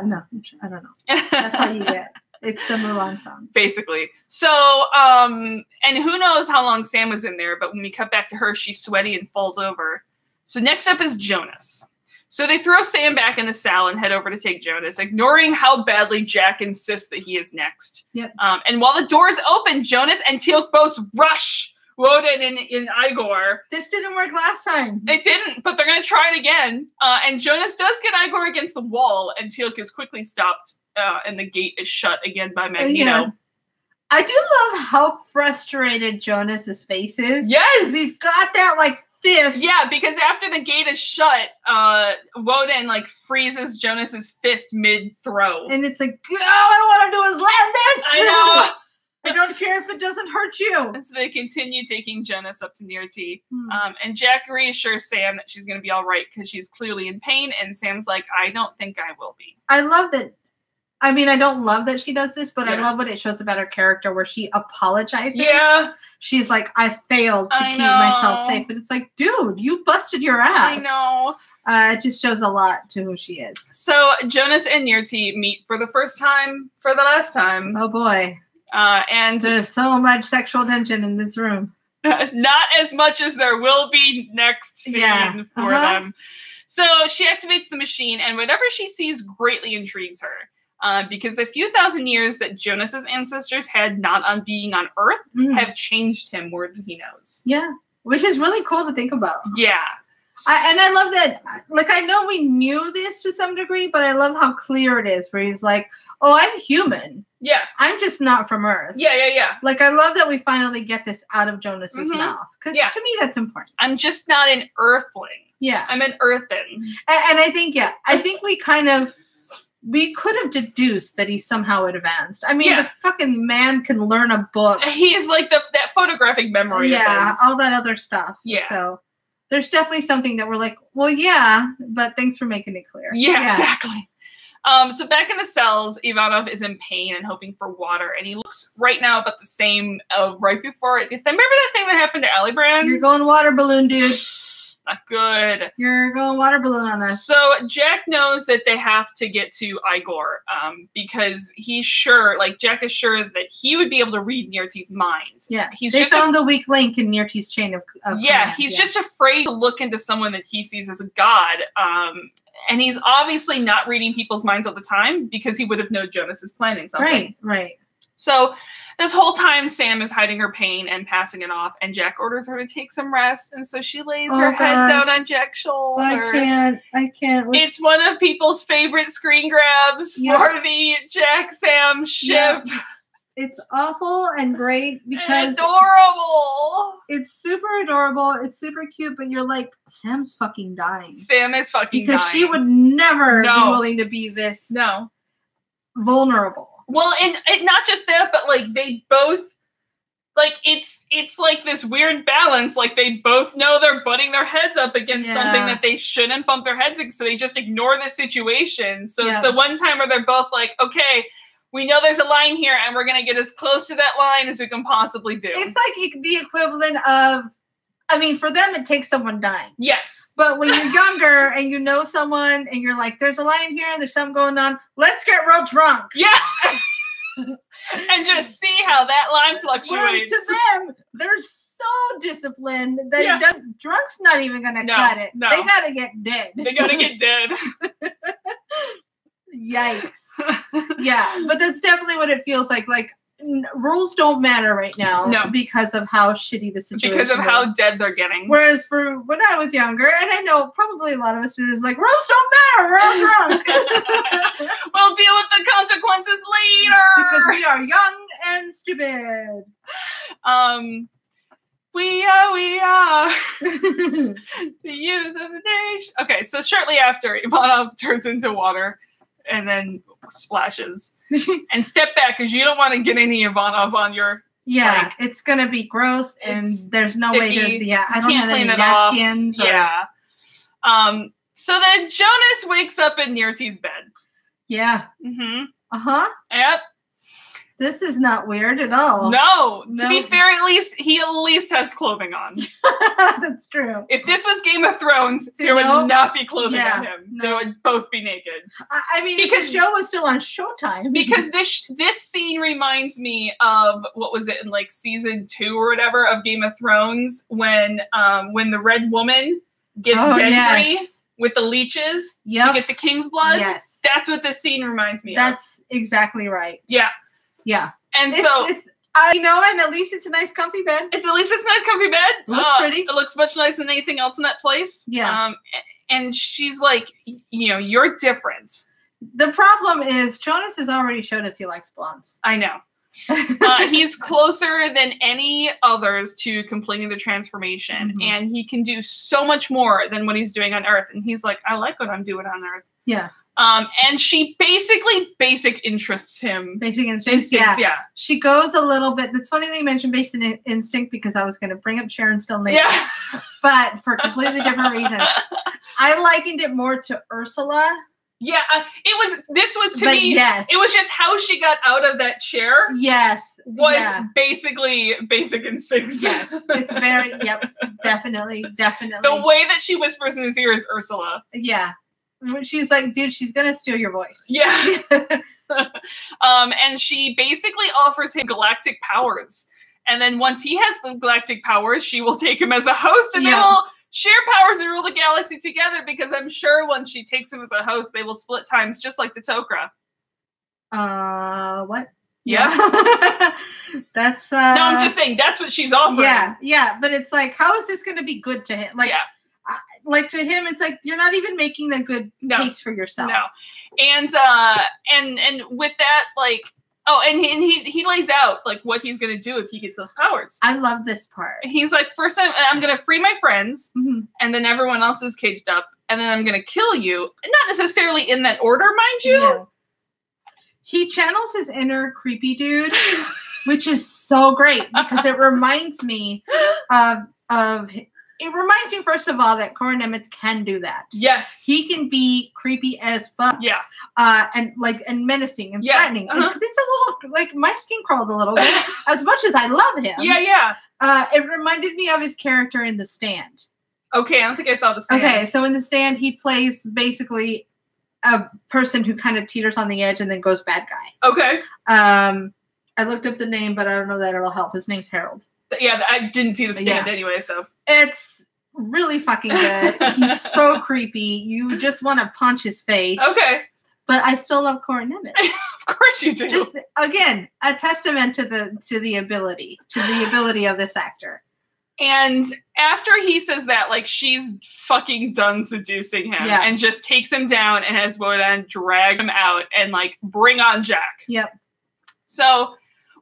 No, I don't know. That's all you get. It's the Mulan song. Basically. So, and who knows how long Sam was in there, but when we cut back to her, she's sweaty and falls over. So next up is Jonas. So they throw Sam back in the cell and head over to take Jonas, ignoring how badly Jack insists that he is next. Yep. And while the doors open, Jonas and Teal'c both rush Woden and Igor. This didn't work last time. It didn't, but they're going to try it again. And Jonas does get Igor against the wall, and Teal'c is quickly stopped, and the gate is shut again by Magneto. Yeah. I do love how frustrated Jonas's face is. Yes! He's got that, like, fist. Yeah, because after the gate is shut, Woden, like, freezes Jonas's fist mid-throw. And it's like, all I want to do is land this! I know! I don't care if it doesn't hurt you. And so they continue taking Jonas up to Nirti. And Jack reassures Sam that she's going to be all right because she's clearly in pain. And Sam's like, I don't think I will be. I love that. I mean, I don't love that she does this, but I love what it shows about her character where she apologizes. Yeah. She's like, I failed to keep myself safe. But it's like, dude, you busted your ass. I know. It just shows a lot to who she is. So Jonas and Nirti meet for the first time for the last time. Oh, boy. And there's so much sexual tension in this room. Not as much as there will be next scene for them. So she activates the machine, and whatever she sees greatly intrigues her. Because the few thousand years that Jonas's ancestors had not on being on Earth have changed him more than he knows. Yeah, which is really cool to think about. Yeah. And I love that, like, I know we knew this to some degree, but I love how clear it is, where he's like, oh, I'm human. Yeah. I'm just not from Earth. Yeah. Like, I love that we finally get this out of Jonas's mouth. Because to me, that's important. I'm just not an Earthling. Yeah. I'm an Earthen. And I think, I think we could have deduced that he's somehow advanced. I mean, the fucking man can learn a book. He is like that photographic memory. Yeah, all that other stuff. Yeah. So there's definitely something that we're like, well, yeah, but thanks for making it clear. Yeah. Exactly. So back in the cells, Ivanov is in pain and hoping for water, and he looks right now about the same right before. Remember that thing that happened to Alibrand? You're going water balloon, dude. Not good. You're going water balloon on this. So Jack knows that they have to get to Igor because he's sure, like Jack is sure that he would be able to read Nirti's mind. Yeah, they just found the weak link in Nirti's chain of command. He's just afraid to look into someone that he sees as a god. And he's obviously not reading people's minds all the time because he would have known Jonas is planning something. Right. So this whole time, Sam is hiding her pain and passing it off, and Jack orders her to take some rest, and so she lays her head down on Jack's shoulder. I can't. It's one of people's favorite screen grabs for the Jack-Sam ship. Yep. It's awful and great because adorable. It's super adorable. It's super cute, but you're like, Sam's fucking dying. Sam is fucking dying. Because she would never be willing to be this vulnerable. Well, and not just that, but like they both, like it's like this weird balance. Like they both know they're butting their heads up against something that they shouldn't bump their heads against, so they just ignore the situation. So it's the one time where they're both like, okay, we know there's a line here, and we're gonna get as close to that line as we can possibly do. It's like the equivalent of, I mean, for them, it takes someone dying. Yes. But when you're younger and you know someone and you're like, there's a line here, there's something going on, let's get real drunk. Yeah. And just see how that line fluctuates. Whereas to them, they're so disciplined that drunk's not even going to cut it. No. They got to get dead. They got to get dead. Yikes. Yeah, but that's definitely what it feels like. Like, rules don't matter right now because of how shitty the situation is. Because of how dead they're getting. Whereas for when I was younger, and I know probably a lot of us do this, like, rules don't matter, we're all drunk. We'll deal with the consequences later. Because we are young and stupid. We are the youth of the nation. Okay, so shortly after, Ivanov turns into water and then splashes. And step back because you don't want to get any Ivanov on your like, it's gonna be gross and there's no way to I don't have any napkins. So then Jonas wakes up in Nirti's bed. Yeah. Mm-hmm. Uh-huh. Yep. This is not weird at all. No. To be fair, he at least has clothing on. That's true. If this was Game of Thrones, there would not be clothing on him. No. They would both be naked. I mean, because the show was still on Showtime. Because this scene reminds me of, what was it, in like season 2 or whatever of Game of Thrones, when the Red Woman gets Gendry with the leeches to get the king's blood. Yes. That's what this scene reminds me of. That's exactly right. Yeah. Yeah. And so... I know, and at least it's a nice comfy bed. It's a nice comfy bed. It looks pretty. It looks much nicer than anything else in that place. Yeah. And she's like, you're different. The problem is Jonas has already showed us he likes blondes. I know. He's closer than any others to completing the transformation, and he can do so much more than what he's doing on Earth. And he's like, I like what I'm doing on Earth. Yeah. And she basic interests him. Basic instincts, yeah. She goes a little bit. It's funny that you mentioned basic instinct because I was going to bring up Sharon Stone later. Yeah. But for completely different reasons. I likened it more to Ursula. Yeah, this was to me, yes. It was just how she got out of that chair. Yes. Was basically basic instincts. Yes. It's very, definitely. The way that she whispers in his ear is Ursula. Yeah. She's like, dude, she's gonna steal your voice. Yeah. And she basically offers him galactic powers. And then once he has the galactic powers, she will take him as a host, and they will share powers and rule the galaxy together, because I'm sure once she takes him as a host, they will split times just like the Tok'ra. What? Yeah. That's No, I'm just saying that's what she's offering. Yeah, but it's like, how is this gonna be good to him? Like, like to him, it's like you're not even making the good case for yourself. No, and with that, like, and he lays out like what he's gonna do if he gets those powers. I love this part. He's like, first I'm gonna free my friends, and then everyone else is caged up, and then I'm gonna kill you. Not necessarily in that order, mind you. Yeah. He channels his inner creepy dude, which is so great because it reminds me of. It reminds me, first of all, that Corin Nemeth can do that. Yes. He can be creepy as fuck. Yeah. And menacing and threatening. Because it's a little, like, my skin crawled a little bit, as much as I love him. Yeah. It reminded me of his character in The Stand. Okay, I don't think I saw The Stand. Okay, so in The Stand, he plays basically a person who kind of teeters on the edge and then goes bad guy. Okay. I looked up the name, but I don't know that it'll help. His name's Harold. Yeah, I didn't see The Stand anyway, so. It's really fucking good. He's so creepy. You just want to punch his face. Okay. But I still love Corin Nemeth. Of course you do. Just, again, a testament to the ability of this actor. And after he says that, like, she's fucking done seducing him and just takes him down and has Wodan drag him out and, like, bring on Jack. Yep. So...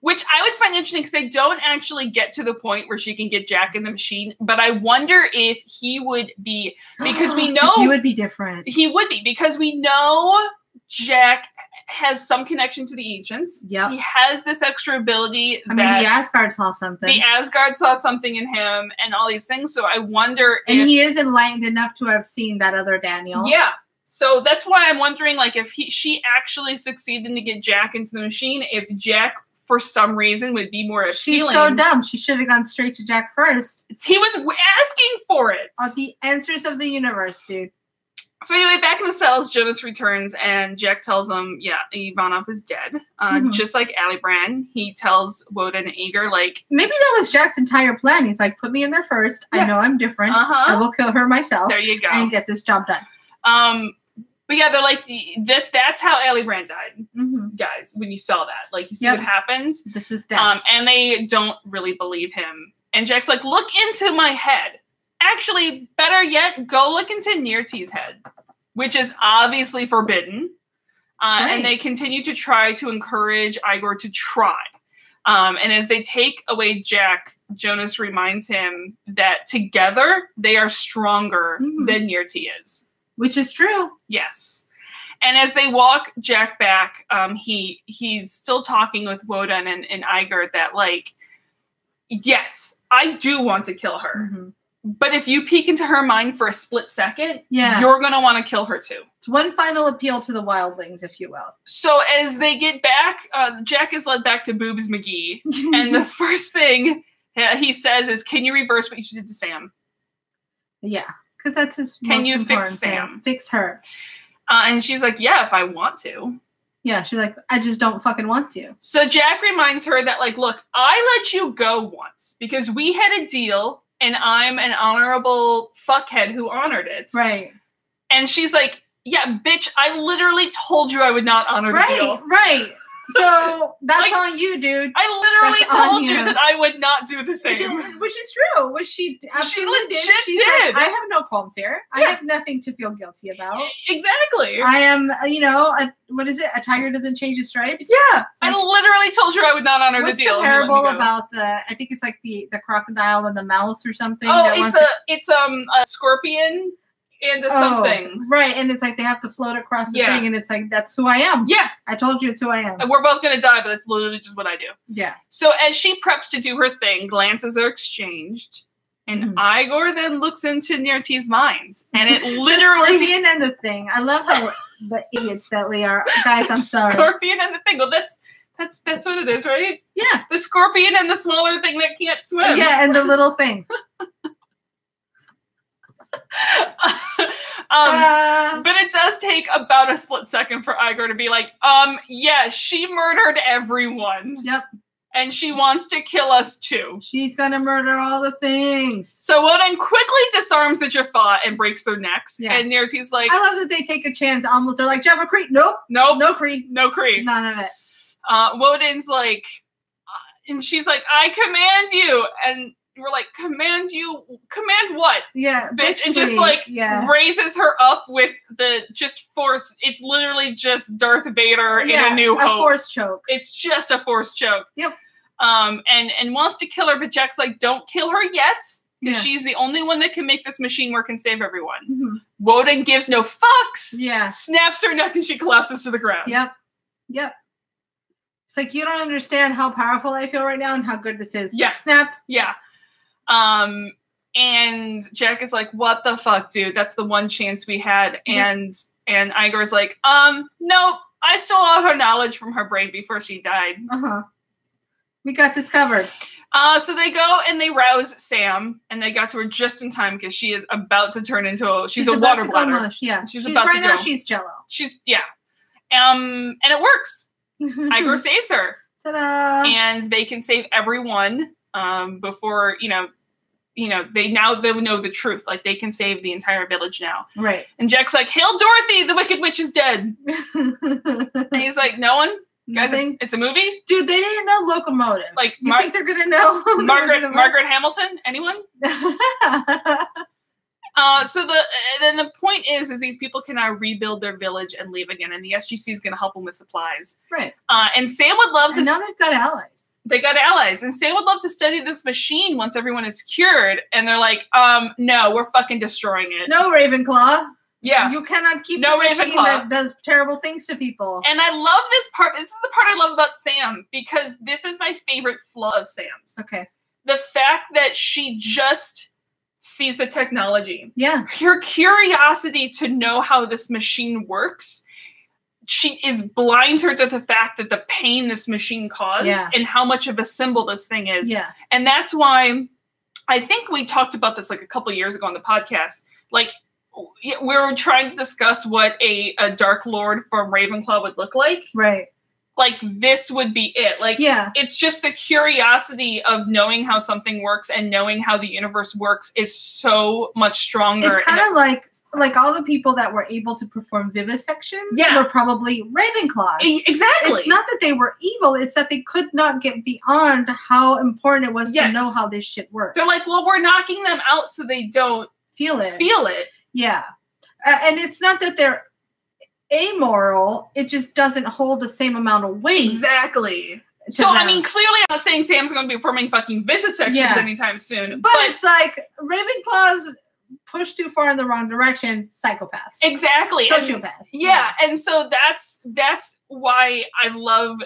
Which I would find interesting because they don't actually get to the point where she can get Jack in the machine. But I wonder if he would be, because we know he would be different. He would be, because we know Jack has some connection to the ancients. Yeah, he has this extra ability. I mean, the Asgard saw something. The Asgard saw something in him, and all these things. So I wonder. And he is enlightened enough to have seen that other Daniel. Yeah. So that's why I'm wondering, like, if she actually succeeded to get Jack into the machine, if Jack, for some reason, would be more appealing. She's so dumb. She should have gone straight to Jack first. He was asking for it. The answers of the universe, dude. So anyway, back in the cells, Jonas returns, and Jack tells him, Ivanov is dead. Just like Alibrand, he tells Wodan and Aegir, like... Maybe that was Jack's entire plan. He's like, put me in there first. I know I'm different. I will kill her myself. There you go. And get this job done. But yeah, they're like, that's how Alibrand died, guys, when you saw that. Like, you see what happened? This is death. And they don't really believe him. And Jack's like, look into my head. Actually, better yet, go look into Nirti's head, which is obviously forbidden. And they continue to try to encourage Igor to try. And as they take away Jack, Jonas reminds him that together they are stronger than Nirti is. Which is true. Yes. And as they walk Jack back, he's still talking with Wodan and Igor that, like, yes, I do want to kill her. But if you peek into her mind for a split second, Yeah. you're going to want to kill her too. It's one final appeal to the wildlings, if you will. So as they get back, Jack is led back to Boobs McGee. And the first thing he says is, can you reverse what you did to Sam? Yeah, because that's his Can most you important fix thing. Sam? Fix her. And she's like, yeah, if I want to. Yeah, she's like, I just don't fucking want to. So Jack reminds her that, like, look, I let you go once because we had a deal and I'm an honorable fuckhead who honored it. Right. And she's like, yeah, bitch, I literally told you I would not honor the deal. Right. So that's Like, on you, dude. I literally That's on told you you. that I would not do the same. Which is true. Which she absolutely did. legit She's did. like, I have no qualms here. I have nothing to feel guilty about. Exactly. I am, what is it? A tiger doesn't change his stripes? Yeah. Like, I literally told you I would not honor what's the deal. the parable about I think it's like the crocodile and the mouse or something? Oh, it's a scorpion and a something. Right, and it's like they have to float across the Yeah. thing, and it's like, that's who I am. Yeah. I told you it's who I am. And we're both going to die, but that's literally just what I do. Yeah. So as she preps to do her thing, glances are exchanged. And Igor then looks into Nerti's mind. And it literally... The scorpion and the thing. I love how the idiots that we are. Guys, I'm sorry. Scorpion and the thing. Well, that's what it is, right? Yeah. The scorpion and the smaller thing that can't swim. Yeah, and the little thing. But it does take about a split second for Igor to be like, yeah, she murdered everyone. Yep. And she wants to kill us too. She's gonna murder all the things. So Woden quickly disarms the Jaffa and breaks their necks. Yeah. And Nerti's like, I love that they take a chance. Almost, they're like, Java Creek. Nope. nope. No Creek. No Cree. None of it. Woden's like, and she's like, I command you. And we're like, command you? Command what? Yeah, Bitch. And just please. like Yeah. raises her up with the just force. It's literally just Darth Vader in A New Hope. A force choke. It's just a force choke. Yep. And wants to kill her, but Jack's like, don't kill her yet. Because Yeah. she's the only one that can make this machine work and save everyone. Mhm. Woden gives no fucks. Yeah. Snaps her neck and she collapses to the ground. Yep. It's like, you don't understand how powerful I feel right now and how good this is. Yeah. Snap. Yeah. And Jack is like, what the fuck, dude? That's the one chance we had. And Igor's like, nope. I stole all her knowledge from her brain before she died. Uh-huh. We got this covered. So they go and they rouse Sam, and they got to her just in time because she is about to turn into she's a about water to go bladder. mush. Yeah. She's about right to now go. she's Jello. And it works. Igor saves her. Ta-da. And they can save everyone before, they know the truth. Like, they can save the entire village now. Right. And Jack's like, Hail Dorothy, the Wicked Witch is dead. And he's like, no one? Guys, it's a movie? Dude, they didn't know locomotive. Like, you think they're gonna know? Margaret Hamilton? Anyone? So the point is these people can now rebuild their village and leave again, and the SGC is going to help them with supplies. Right. And Sam would love to. And now they've got allies. They got allies, and Sam would love to study this machine once everyone is cured. And they're like, no, we're fucking destroying it. No, Ravenclaw. Yeah. You cannot keep No a machine Ravenclaw. that does terrible things to people. And I love this part. This is the part I love about Sam, because this is my favorite flaw of Sam's. Okay. The fact that she just sees the technology. Yeah. Her curiosity to know how this machine works, she is blind to the fact that the pain this machine caused and how much of a symbol this thing is. Yeah. And that's why I think we talked about this like a couple years ago on the podcast. Like, we were trying to discuss what a Dark Lord from Ravenclaw would look like. Right. Like, this would be it. Like, it's just the curiosity of knowing how something works and knowing how the universe works is so much stronger. It's kind of like all the people that were able to perform vivisections were probably Ravenclaws. Exactly. It's not that they were evil, it's that they could not get beyond how important it was to know how this shit works. They're like, well, we're knocking them out so they don't feel it. Yeah. And it's not that they're amoral, it just doesn't hold the same amount of weight. Exactly. So, I mean, clearly I'm not saying Sam's going to be performing fucking vivisections anytime soon. But it's like, Ravenclaws push too far in the wrong direction, psychopaths. Exactly. Sociopaths. And so that's why I love,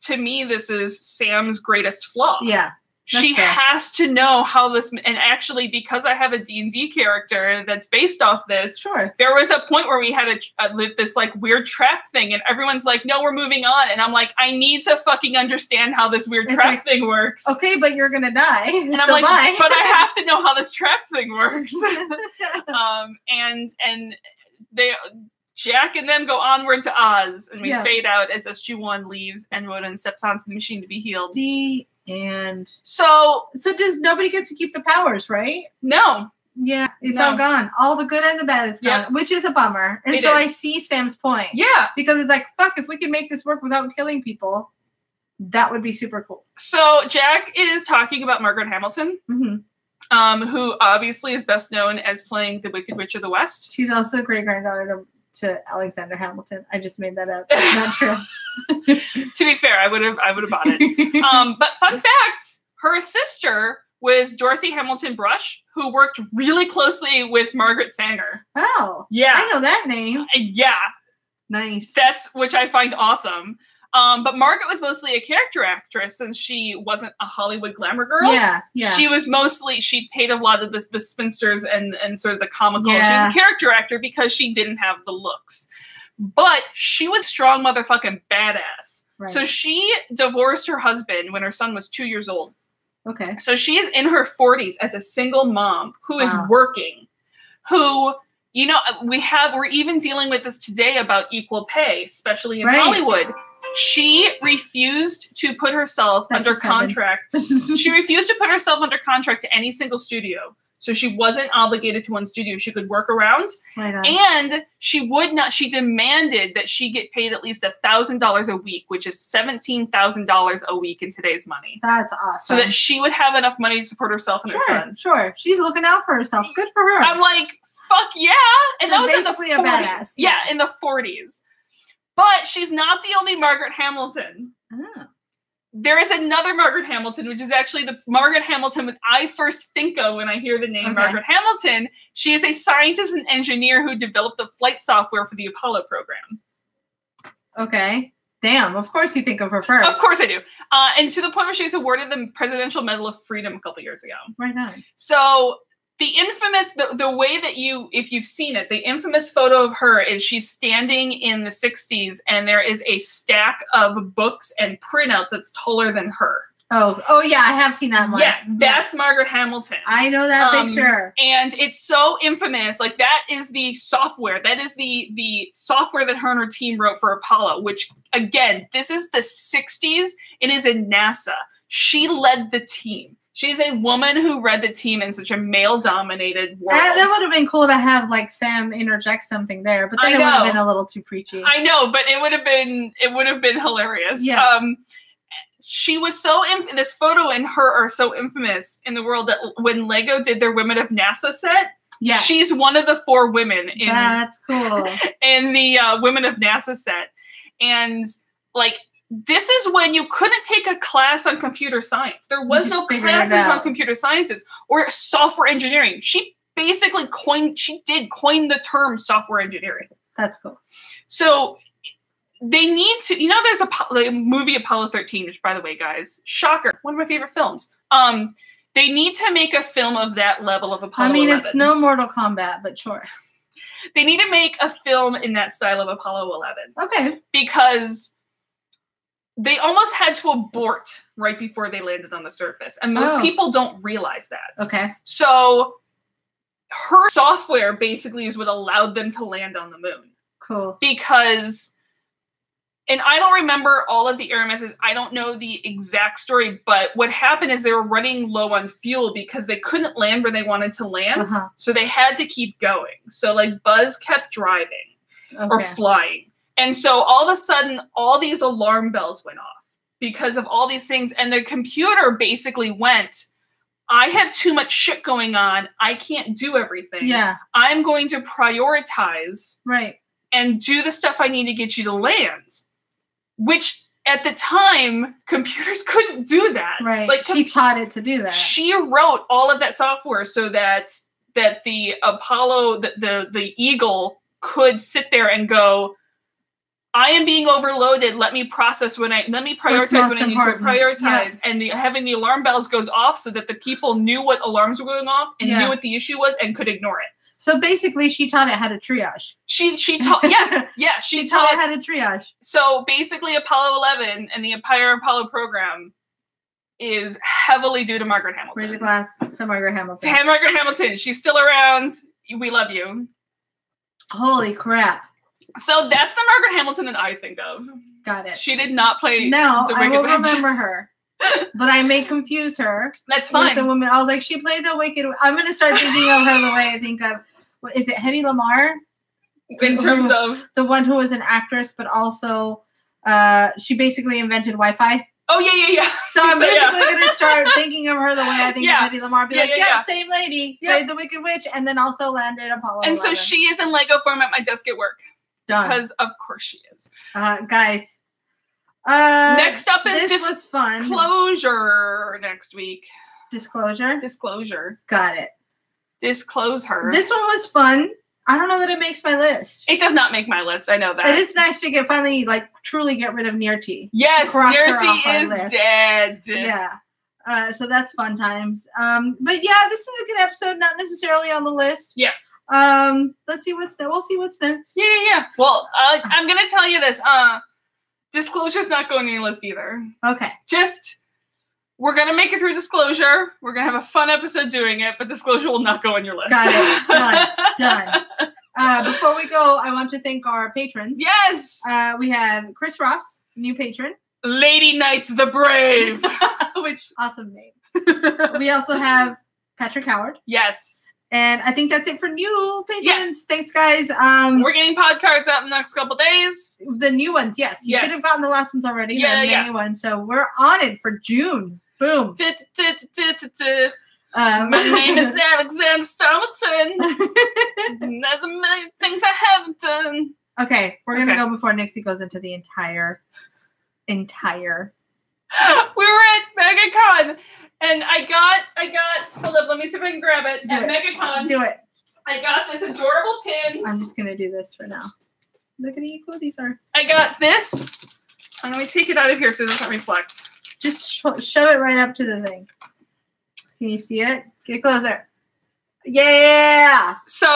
to me, this is Sam's greatest flaw. Yeah. She fair. has to know how this, and actually, because I have a D&D character that's based off this, Sure. there was a point where we had this like weird trap thing, and everyone's like, no, we're moving on. And I'm like, I need to fucking understand how this weird trap thing works. Okay, but you're gonna die. And I'm like, bye. but I have to know how this trap thing works. And Jack and them go onward to Oz, and we fade out as SG-1 leaves and Ronan steps onto the machine to be healed. And so does nobody gets to keep the powers, right? No. Yeah, it's all gone. All the good and the bad is gone, which is a bummer. And so I see Sam's point. Yeah. Because it's like, fuck, if we can make this work without killing people, that would be super cool. So Jack is talking about Margaret Hamilton, who obviously is best known as playing the Wicked Witch of the West. She's also great-granddaughter to Alexander Hamilton. I just made that up. That's not true. To be fair, I would have bought it. But fun fact, her sister was Dorothy Hamilton Brush, who worked really closely with Margaret Sanger. Oh. Yeah. I know that name. Yeah. Nice. That's, which I find awesome. But Margaret was mostly a character actress since she wasn't a Hollywood glamour girl. Yeah, yeah. She was mostly, she paid a lot of the spinsters and sort of the comical. Yeah. She was a character actor because she didn't have the looks. But she was strong motherfucking badass. Right. So she divorced her husband when her son was 2 years old. Okay. So she is in her 40s as a single mom who is working, who, you know, we're even dealing with this today about equal pay, especially in Hollywood. She refused to put herself under contract. She refused to put herself under contract to any single studio. So she wasn't obligated to one studio. She could work around. Right on. And she would not, she demanded that she get paid at least $1,000 a week, which is $17,000 a week in today's money. That's awesome. So that she would have enough money to support herself and her son. Sure. She's looking out for herself. Good for her. I'm like, fuck yeah. And so that was in the 40s. a badass. Yeah, in the 40s. But she's not the only Margaret Hamilton. Oh. There is another Margaret Hamilton, which is actually the Margaret Hamilton that I first think of when I hear the name Margaret Hamilton. She is a scientist and engineer who developed the flight software for the Apollo program. Okay. Damn, of course you think of her first. Of course I do. And to the point where she was awarded the Presidential Medal of Freedom a couple years ago. Right on. So the infamous, the way that if you've seen it, the infamous photo of her is she's standing in the 60s and there is a stack of books and printouts that's taller than her. Oh yeah, I have seen that one. Yeah, that's Margaret Hamilton. I know that picture. And it's so infamous. Like, that is the software. That is the software that her and her team wrote for Apollo, which, again, this is the 60s. It is in NASA. She led the team. She's a woman who led the team in such a male-dominated world. That would have been cool to have, like, Sam interject something there, but then it would have been a little too preachy. I know, but it would have been hilarious. Yeah. She was this photo and her are so infamous in the world that when Lego did their Women of NASA set, she's one of the 4 women in that's cool. in the Women of NASA set. And, like, this is when you couldn't take a class on computer science. There was no classes on computer sciences or software engineering. She basically coined the term software engineering. That's cool. So they need to, you know, there's a movie Apollo 13, which, by the way, guys, shocker, one of my favorite films. They need to make a film of that level of Apollo 11. It's no Mortal Kombat, but sure. They need to make a film in that style of Apollo 11. Okay. Because they almost had to abort right before they landed on the surface. And most people don't realize that. Okay. So her software basically is what allowed them to land on the moon. Cool. Because, and I don't remember all of the air misses. I don't know the exact story, but what happened is they were running low on fuel because they couldn't land where they wanted to land. So they had to keep going. So, like, Buzz kept driving or flying. And so all of a sudden, all these alarm bells went off because of all these things. And the computer basically went, I have too much shit going on. I can't do everything. Yeah. I'm going to prioritize and do the stuff I need to get you to land. Which, at the time, computers couldn't do that. Right. Like, she taught it to do that. She wrote all of that software so that the Apollo, the Eagle could sit there and go, I am being overloaded. Let me prioritize when I need to prioritize. And having the alarm bells goes off so that the people knew what alarms were going off and knew what the issue was and could ignore it. So basically, she taught it how to triage. She taught she taught it how to triage. So basically, Apollo 11 and the entire Apollo program is heavily due to Margaret Hamilton. Raise a glass to Margaret Hamilton. To Margaret Hamilton, she's still around. We love you. Holy crap! So that's the Margaret Hamilton that I think of. Got it. She did not play. No, the I will Wicked Witch. remember her. But I may confuse her. That's fine. With the woman, I was like, she played the Wicked. I'm gonna start thinking of her the way I think of. What is it? Hedy Lamarr. In terms of the one who was an actress, but also she basically invented Wi-Fi. Oh yeah. So I'm basically gonna start thinking of her the way I think of Hedy Lamarr. Be same lady, played the Wicked Witch, and then also landed Apollo. And 11. so she is in Lego form at my desk at work. Done. Because of course she is. Guys. Next up is this was fun. Disclosure next week. Disclosure. Got it. Disclose her. This one was fun. I don't know that it makes my list. It does not make my list. I know that. It is nice to finally truly get rid of Near T. Yes, Near T is dead. Yeah. So that's fun times. But yeah, this is a good episode. Not necessarily on the list. Yeah. Let's see what's next. We'll see what's next. Yeah. Well, I'm gonna tell you this. Disclosure's not going on your list either. Okay. We're going to make it through Disclosure. We're going to have a fun episode doing it, but Disclosure will not go on your list. Got it. Done. Before we go, I want to thank our patrons. Yes! We have Chris Ross, new patron. Lady Knights the Brave. Which, awesome name. We also have Patrick Howard. Yes. And I think that's it for new patrons. Yeah. Thanks, guys. We're getting pod cards out in the next couple days. The new ones, yes. You should have gotten the last ones already. Yeah. New ones. So we're on it for June. Boom. My name is Alexander Starleton. There's a million things I haven't done. Okay, we're gonna go before Nixie goes into the entire. We were at MegaCon, and I got. Hold up, let me see if I can grab it. At MegaCon, do it. I got this adorable pin. I'm just gonna do this for now. Look at how cool these are. I got this. I'm gonna take it out of here so it doesn't reflect. Just shove it right up to the thing. Can you see it? Get closer. Yeah. So,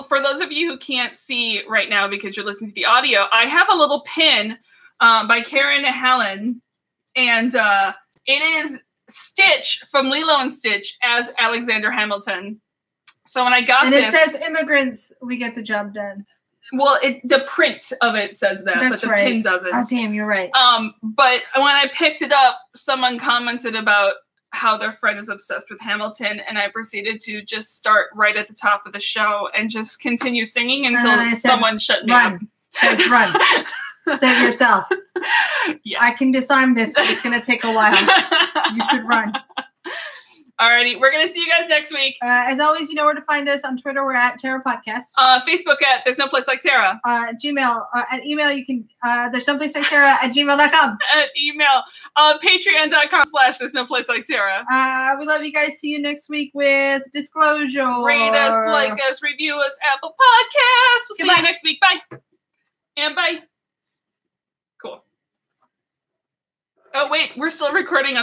for those of you who can't see right now because you're listening to the audio, I have a little pin by Karen Hallen, and it is Stitch from Lilo and Stitch as Alexander Hamilton. So when I got this, and it says "Immigrants, we get the job done." Well, the print of it says that, but the pin doesn't. Oh, damn, you're right. But when I picked it up, someone commented about how their friend is obsessed with Hamilton, and I proceeded to just start right at the top of the show and just continue singing until someone shut me up. Says run. Save yourself. Yeah. I can disarm this, but it's going to take a while. You should run. Alrighty, we're going to see you guys next week. As always, you know where to find us. On Twitter, we're at Terra Podcast. Facebook at There's No Place Like Terra. Gmail, at email, you can, There's No Place Like Terra at gmail.com. At email, patreon.com/There's No Place Like Terra. We love you guys. See you next week with Disclosure. Rate us, like us, review us, Apple Podcasts. We'll see you next week. Bye. And bye. Cool. Oh, wait, we're still recording on